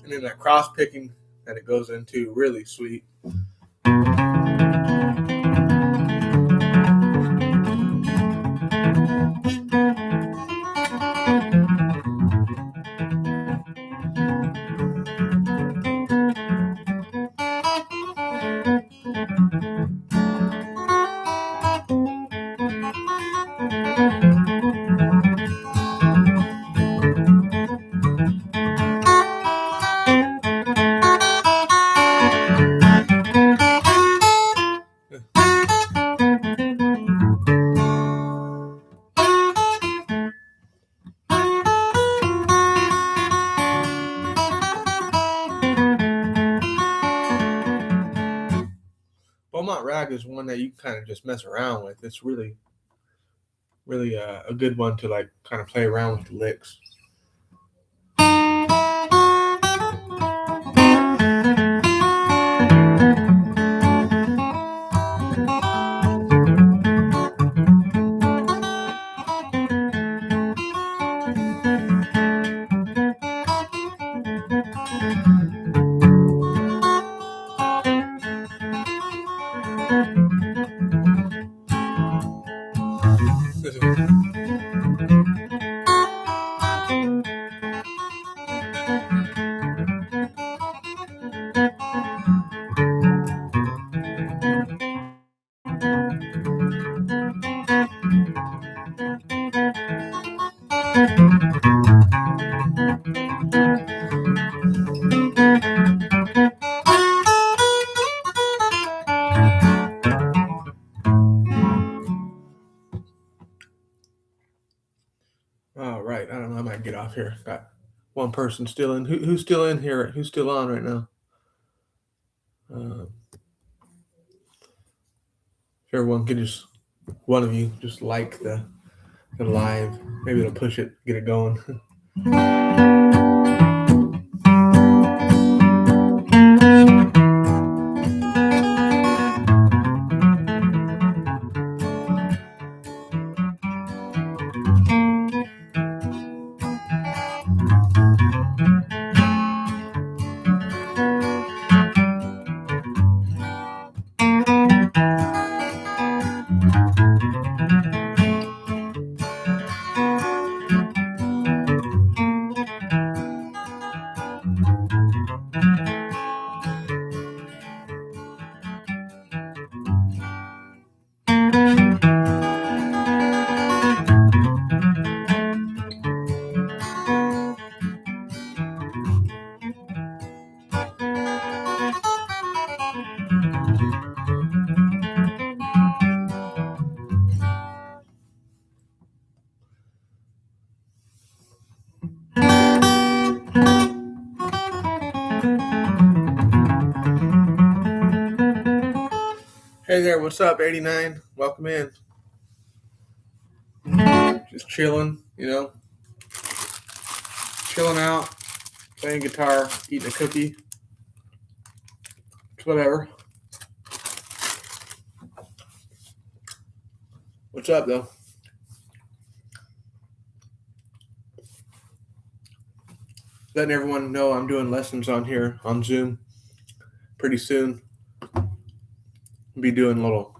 And then that cross picking that it goes into, really sweet. Beaumont Rag is one that you can kind of just mess around with. It's really a good one to like kind of play around with the licks. stuff here. Got one person still in. Who's still in here? Who's still on right now? If everyone could just, one of you, just like the live. Maybe it'll push it, get it going. Hey there, what's up, 89? Welcome in. Just chilling, chilling out, playing guitar, eating a cookie, whatever. What's up, though? Letting everyone know I'm doing lessons on here on Zoom pretty soon. Be doing I'm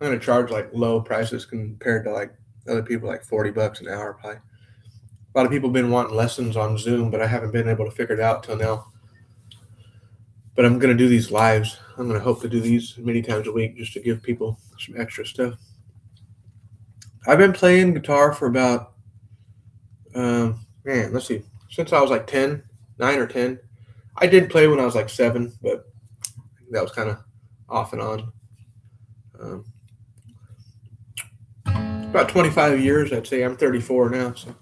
going to charge like low prices compared to like other people, like $40 an hour probably. A lot of people have been wanting lessons on Zoom, but I haven't been able to figure it out till now. But I'm going to do these lives. I'm going to hope to do these many times a week just to give people some extra stuff. I've been playing guitar for about, let's see, since I was like 9 or 10. I did play when I was like 7, but that was kind of off and on. About 25 years, I'd say. I'm 34 now, so.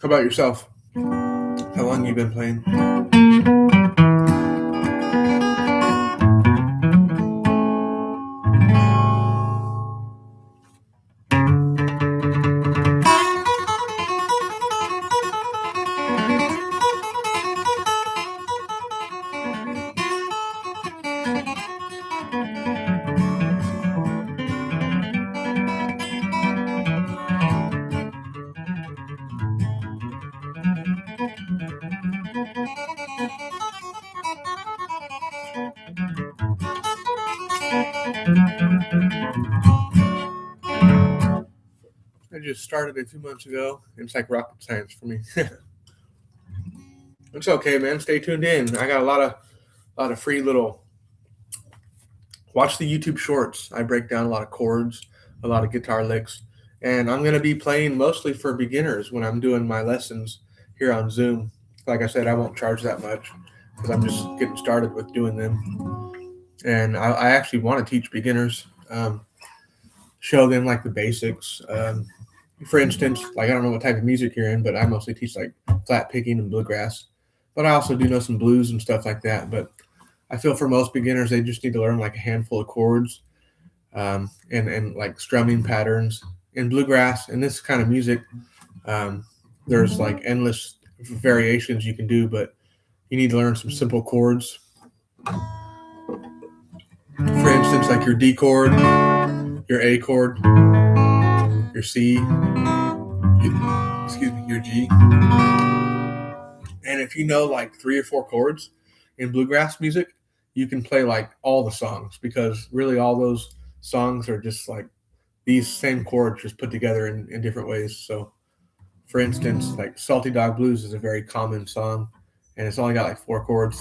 How about yourself? How long you been playing? I just started a few months ago. It's like rocket science for me. It's okay, man. Stay tuned in. I got a lot of free little. Watch the YouTube shorts. I break down a lot of chords, a lot of guitar licks, and I'm going to be playing mostly for beginners when I'm doing my lessons here on Zoom. Like I said, I won't charge that much because I'm just getting started with doing them. And I actually want to teach beginners, show them like the basics. For instance, like I don't know what type of music you're in, but I mostly teach like flat picking and bluegrass. But I also do know some blues and stuff like that. But I feel for most beginners, they just need to learn like a handful of chords, and like strumming patterns. In bluegrass and this kind of music, there's like endless variations you can do, but you need to learn some simple chords. For instance, like your D chord, your A chord, your C, your G. And if you know like 3 or 4 chords in bluegrass music, you can play like all the songs, because really all those songs are just like these same chords just put together in different ways. So for instance, like Salty Dog Blues is a very common song, and it's only got like 4 chords.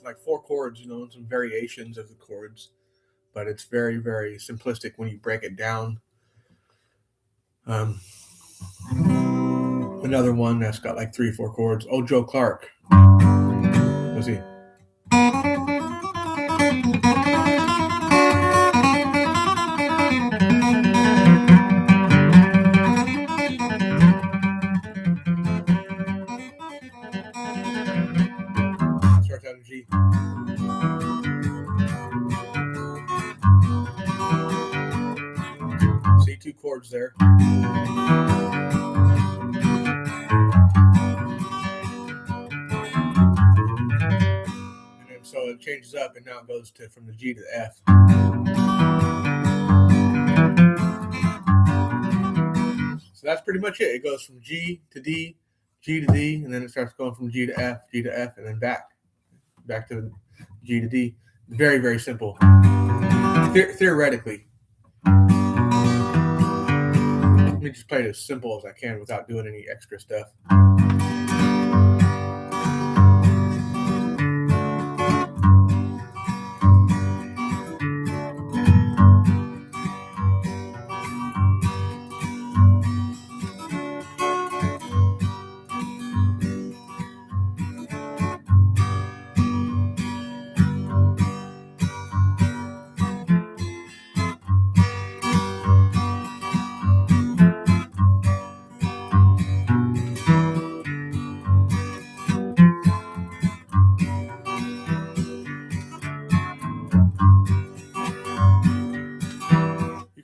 like 4 chords, and some variations of the chords, but it's very, very simplistic when you break it down. Another one that's got like 3 or 4 chords. Oh, Joe Clark. Let's see. Starts out in G. See, 2 chords there. So it changes up, and now it goes from the G to the F. So that's pretty much it. It goes from G to D, G to D, and then it starts going from G to F, and then back to G to D. Very, very simple. Theoretically. Let me just play it as simple as I can without doing any extra stuff.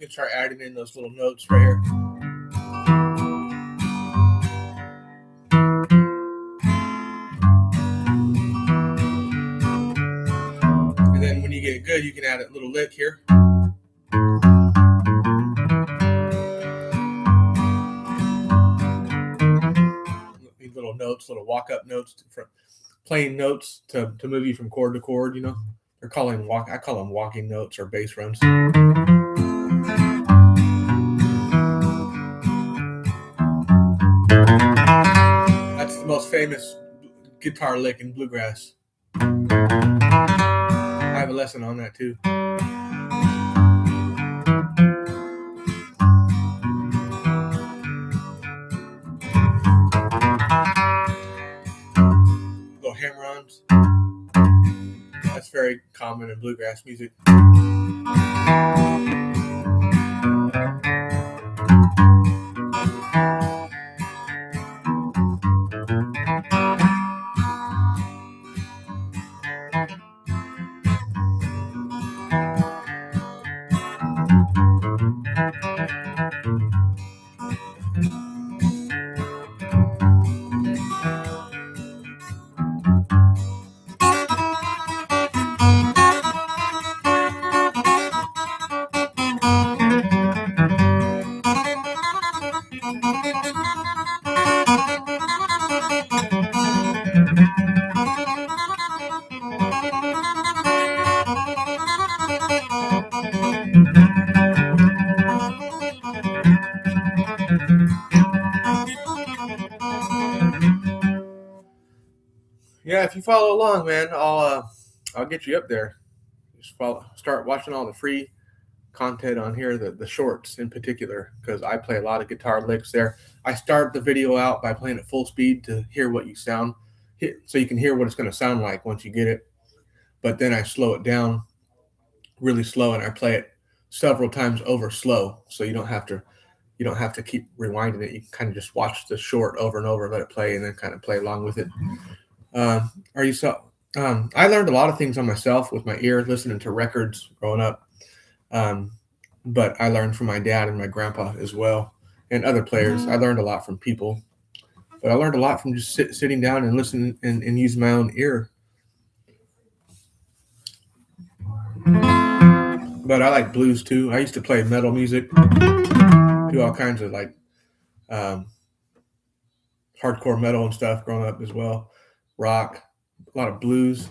Start adding in those little notes right here. And then when you get it good, you can add a little lick here. These little notes, little walk-up notes, playing notes to move you from chord to chord, They're I call them walking notes or bass runs. That's the most famous guitar lick in bluegrass. I have a lesson on that too. Little hammer-ons. That's very common in bluegrass music. Yeah, if you follow along, man, I'll get you up there. Just start watching all the free content on here, the shorts in particular, because I play a lot of guitar licks there. I start the video out by playing at full speed to hear what you sound, so you can hear what it's going to sound like once you get it. But then I slow it down really slow, and I play it several times over slow, so you don't have to keep rewinding it. You can kind of just watch the short over and over, let it play, and then kind of play along with it. I learned a lot of things on myself with my ear, listening to records growing up. But I learned from my dad and my grandpa as well, and other players. I learned a lot from people, but I learned a lot from just sitting down and listening and using my own ear. But I like blues too. I used to play metal music, do all kinds of hardcore metal and stuff growing up as well. Rock, a lot of blues.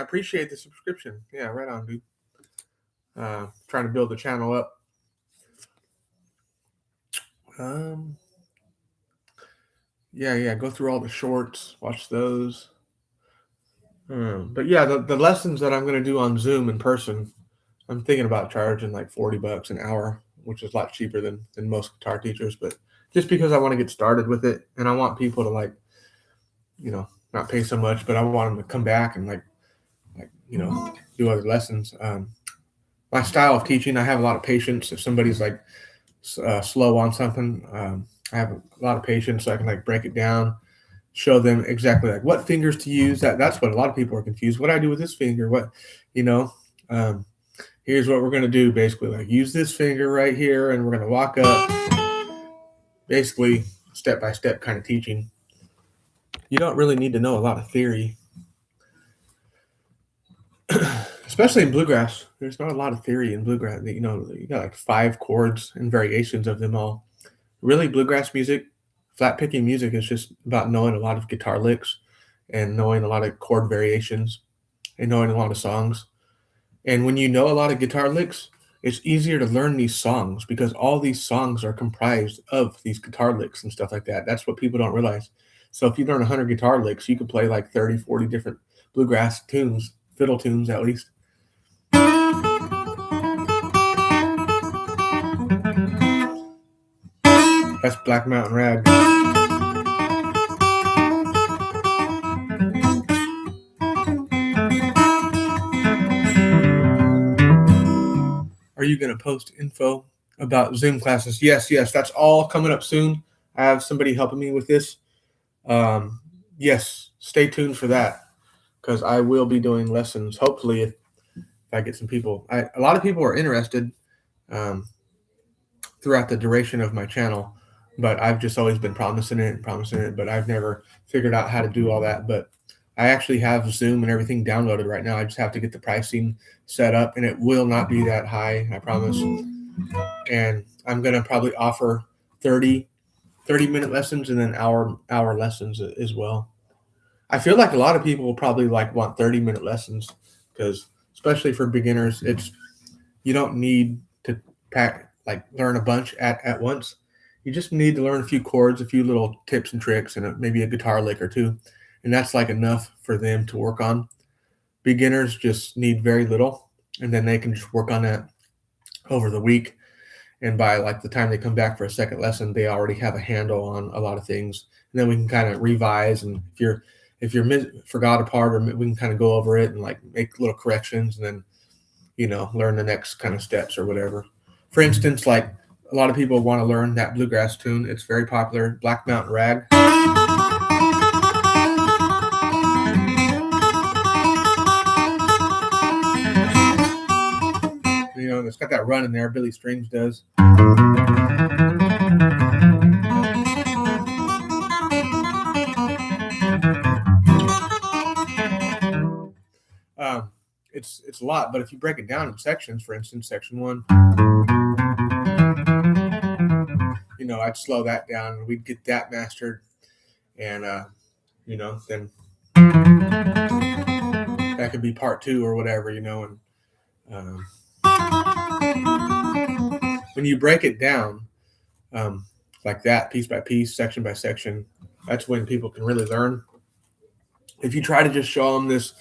appreciate the subscription. Yeah, right on, dude. Trying to build the channel up. Yeah. Go through all the shorts, watch those. But yeah, the lessons that I'm going to do on Zoom in person, I'm thinking about charging like $40 an hour, which is a lot cheaper than most guitar teachers. But just because I want to get started with it, and I want people to like, not pay so much, but I want them to come back and like do other lessons. My style of teaching, I have a lot of patience. If somebody's like slow on something, I have a lot of patience, so I can like break it down, show them exactly like what fingers to use. That's what a lot of people are confused. What do I do with this finger? Here's what we're going to do. Basically, like use this finger right here, and we're going to walk up. Basically, step by step kind of teaching. You don't really need to know a lot of theory, especially in bluegrass. There's not a lot of theory in bluegrass. You got like 5 chords and variations of them all. Really, bluegrass music, flat picking music is just about knowing a lot of guitar licks and knowing a lot of chord variations and knowing a lot of songs. And when you know a lot of guitar licks, it's easier to learn these songs because all these songs are comprised of these guitar licks and stuff like that. That's what people don't realize. So if you learn 100 guitar licks, you can play like 30, 40 different bluegrass tunes, fiddle tunes at least. That's Black Mountain Rag. Are you going to post info about Zoom classes? Yes, that's all coming up soon. I have somebody helping me with this. Yes, stay tuned for that because I will be doing lessons. Hopefully, if I get some people. A lot of people are interested throughout the duration of my channel, but I've just always been promising it, but I've never figured out how to do all that. But I actually have Zoom and everything downloaded right now. I just have to get the pricing set up, and it will not be that high, I promise. And I'm going to probably offer 30-minute lessons and then hour lessons as well. I feel like a lot of people will probably like want 30-minute lessons because especially for beginners, you don't need to learn a bunch at once. You just need to learn a few chords, a few little tips and tricks, and maybe a guitar lick or two. And that's like enough for them to work on. Beginners just need very little, and then they can just work on that over the week. And by like the time they come back for a second lesson, they already have a handle on a lot of things. And then we can kind of revise. And if you're forgot a part, or we can kind of go over it and like make little corrections, and then learn the next kind of steps or whatever. For instance, like a lot of people want to learn that bluegrass tune. It's very popular, Black Mountain Rag. It's got that run in there. Billy Strings does. It's a lot, but if you break it down in sections, for instance, section 1, I'd slow that down and we'd get that mastered, and then that could be part 2 or whatever, and when you break it down like that, piece by piece, section by section, that's when people can really learn. If you try to just show them this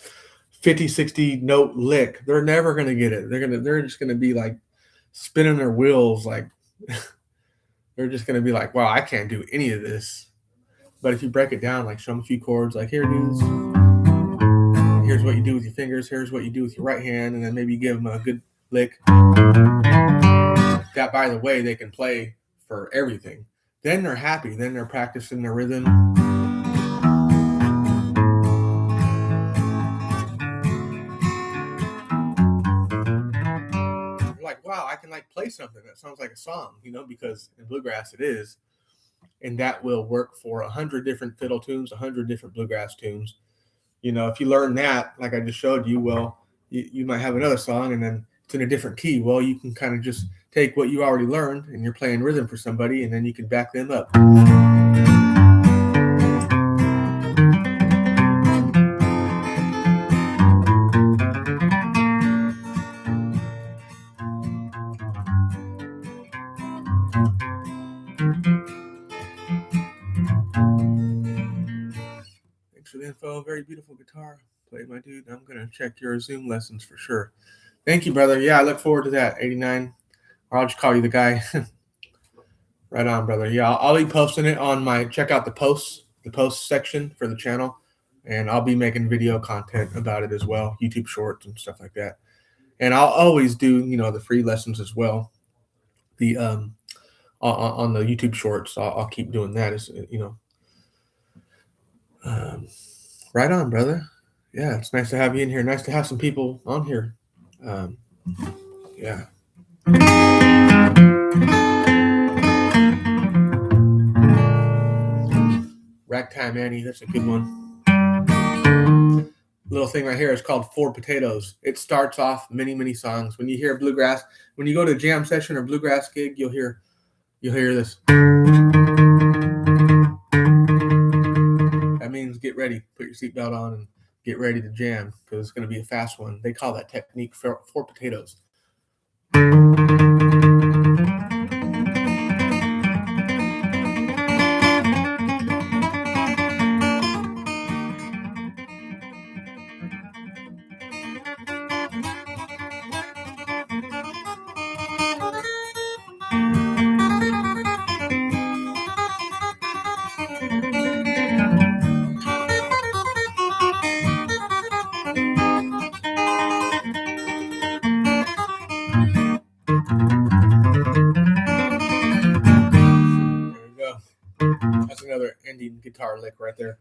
50, 60 note lick, they're never going to get it. They're just going to be like spinning their wheels. Like they're just going to be like, wow, I can't do any of this. But if you break it down, like show them a few chords, like here, dudes, here's what you do with your fingers. Here's what you do with your right hand. And then maybe give them a good lick. That, by the way, they can play for everything. Then they're happy. Then they're practicing their rhythm. You're like, wow, I can like play something that sounds like a song, because in bluegrass it is. And that will work for 100 different fiddle tunes, 100 different bluegrass tunes. If you learn that, like I just showed you, well, you might have another song and then it's in a different key. Well, you can kind of just take what you already learned and you're playing rhythm for somebody, and then you can back them up. info. Very beautiful guitar. Play, my dude. I'm gonna check your Zoom lessons for sure. Thank you, brother. Yeah, I look forward to that. 89. Or I'll just call you the guy. Right on, brother. Yeah, I'll be posting it on my. Check out the posts section for the channel, and I'll be making video content about it as well, YouTube Shorts and stuff like that. And I'll always do, the free lessons as well. The on the YouTube Shorts, I'll keep doing that. Right on, brother. Yeah, it's nice to have you in here. Nice to have some people on here. Yeah. Ragtime Annie, that's a good one. Little thing right here is called Four Potatoes. It starts off many songs. When you hear bluegrass, when you go to a jam session or bluegrass gig, you'll hear this. That means get ready, put your seatbelt on, and get ready to jam because it's going to be a fast one. They call that technique Four Potatoes. That's another ending guitar lick right there.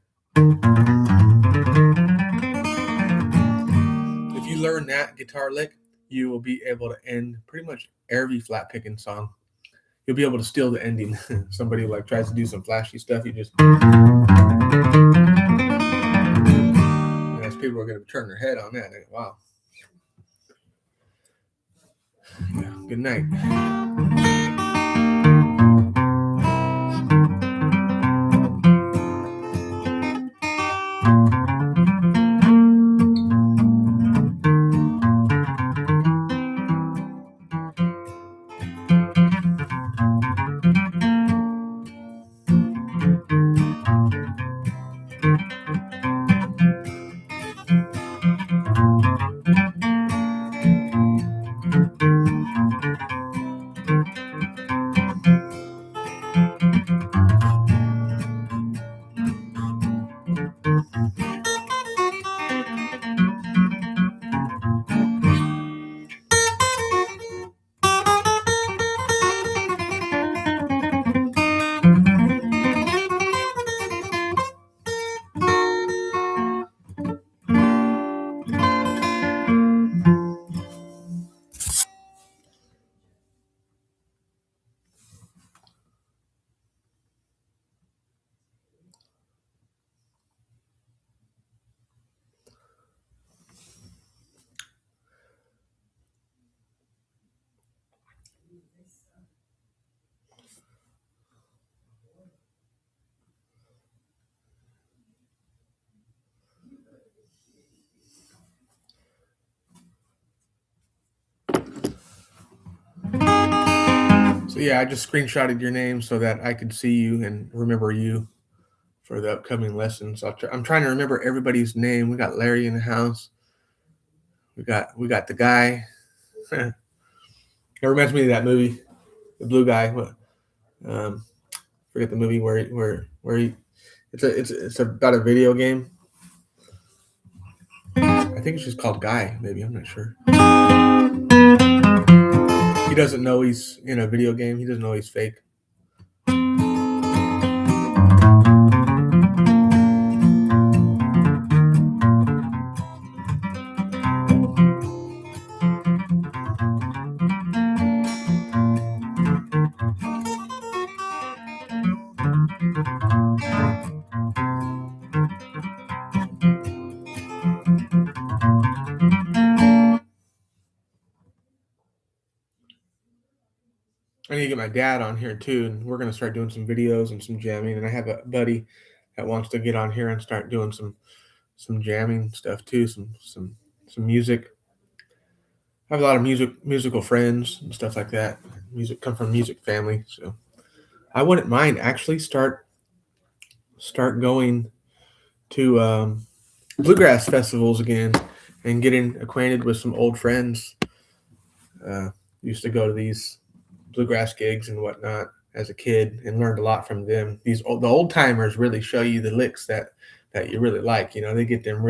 If you learn that guitar lick, you will be able to end pretty much every flat picking song. You'll be able to steal the ending. Somebody tries to do some flashy stuff, you just. As people are going to turn their head on that. Wow. Yeah, good night. So yeah, I just screenshotted your name so that I could see you and remember you for the upcoming lessons. I'm trying to remember everybody's name. We got Larry in the house. We got the guy. It reminds me of that movie, the blue guy. Forget the movie where he. It's about a video game. I think it's just called Guy. Maybe, I'm not sure. He doesn't know he's in a video game. He doesn't know he's fake. I need to get my dad on here too, and we're going to start doing some videos and some jamming. And I have a buddy that wants to get on here and start doing some jamming stuff too, some music. I have a lot of musical friends and stuff like that. Come from music family, so I wouldn't mind actually start going to bluegrass festivals again and getting acquainted with some old friends. Uh, Used to go to these bluegrass gigs and whatnot as a kid and learned a lot from them. The old timers really show you the licks that you really like. You know, they get them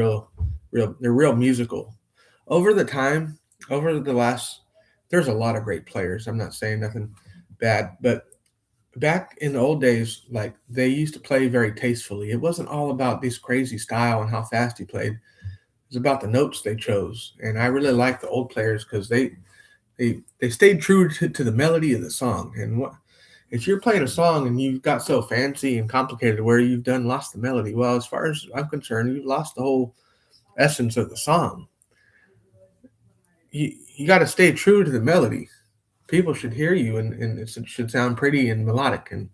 they're real musical. Over the time, over the last, there's a lot of great players. I'm not saying nothing bad, but back in the old days, like they used to play very tastefully. It wasn't all about this crazy style and how fast he played. It was about the notes they chose. And I really like the old players because they stayed true to the melody of the song. And what if you're playing a song and you've got so fancy and complicated where you've done lost the melody? Well, as far as I'm concerned, you've lost the whole essence of the song. You got to stay true to the melody. People should hear you, and it should sound pretty and melodic. And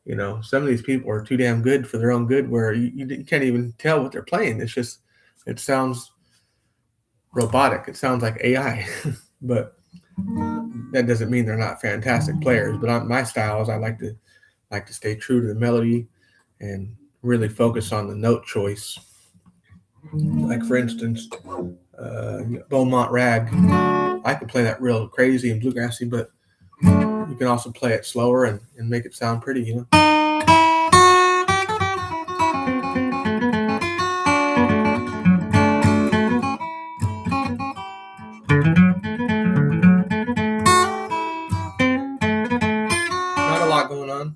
you know, some of these people are too damn good for their own good, where you can't even tell what they're playing. It's just it sounds robotic. It sounds like AI, but that doesn't mean they're not fantastic players. But my style is I like to stay true to the melody and really focus on the note choice. Like for instance, Beaumont Rag. I could play that real crazy and bluegrassy, but you can also play it slower and make it sound pretty. You know. Not a lot going on.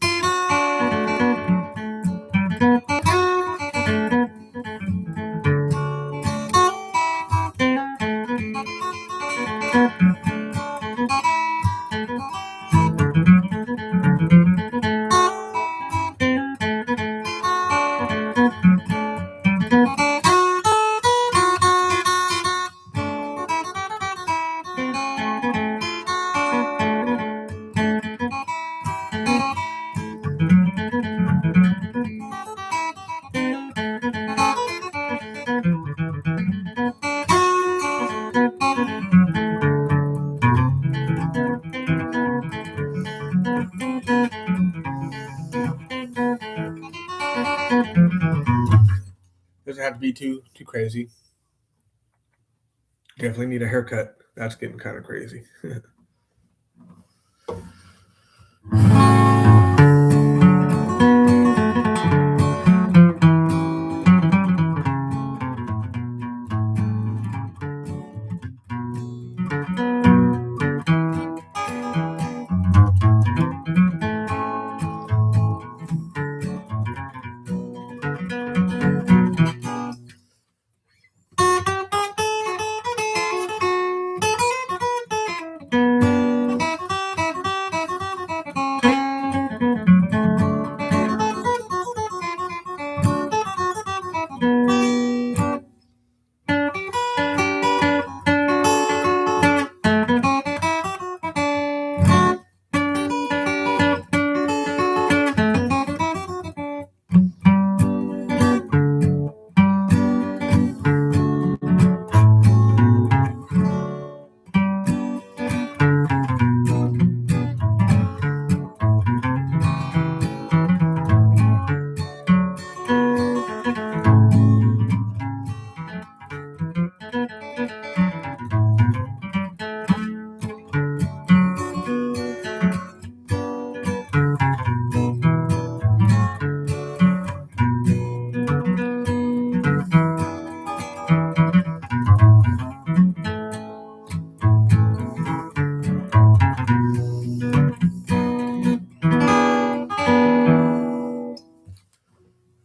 Doesn't have to be too crazy. Definitely need a haircut. That's getting kind of crazy.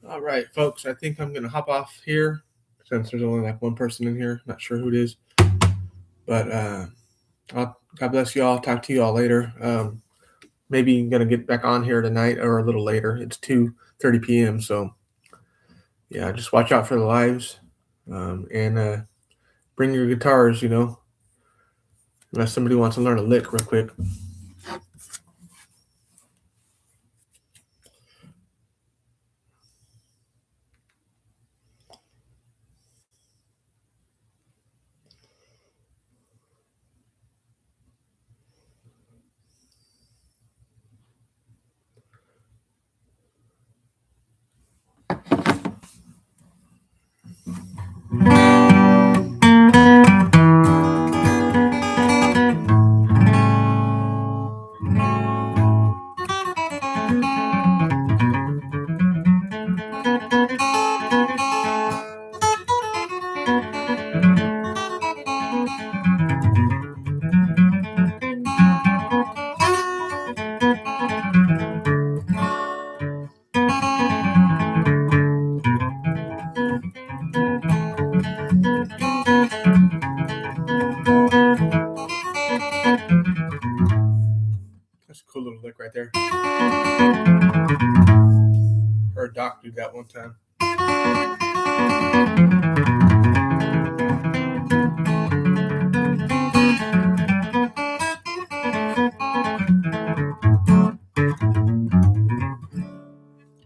All right, folks. I think I'm gonna hop off here since there's only like one person in here. Not sure who it is, but God bless you all. Talk to you all later. Maybe I'm gonna get back on here tonight or a little later. It's 2:30 p.m. So yeah, just watch out for the lives, and bring your guitars. You know, unless somebody wants to learn a lick real quick. That's a cool little lick right there. Heard Doc do that one time.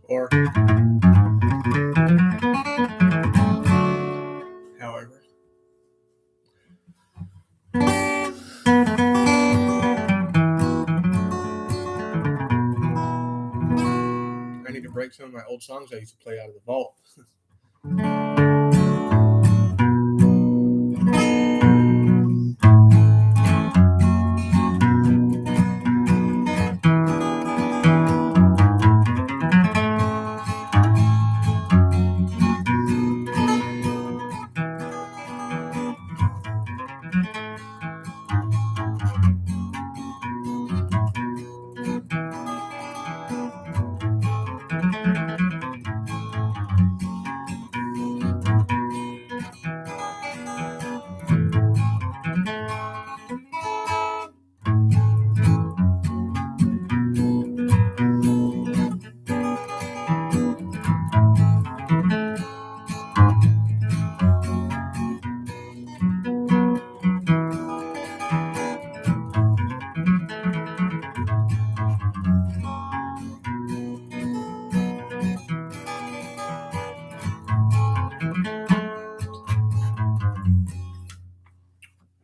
Or however. I need to break some of my old songs I used to play out of the vault.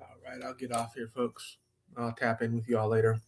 All right, I'll get off here, folks. I'll tap in with you all later.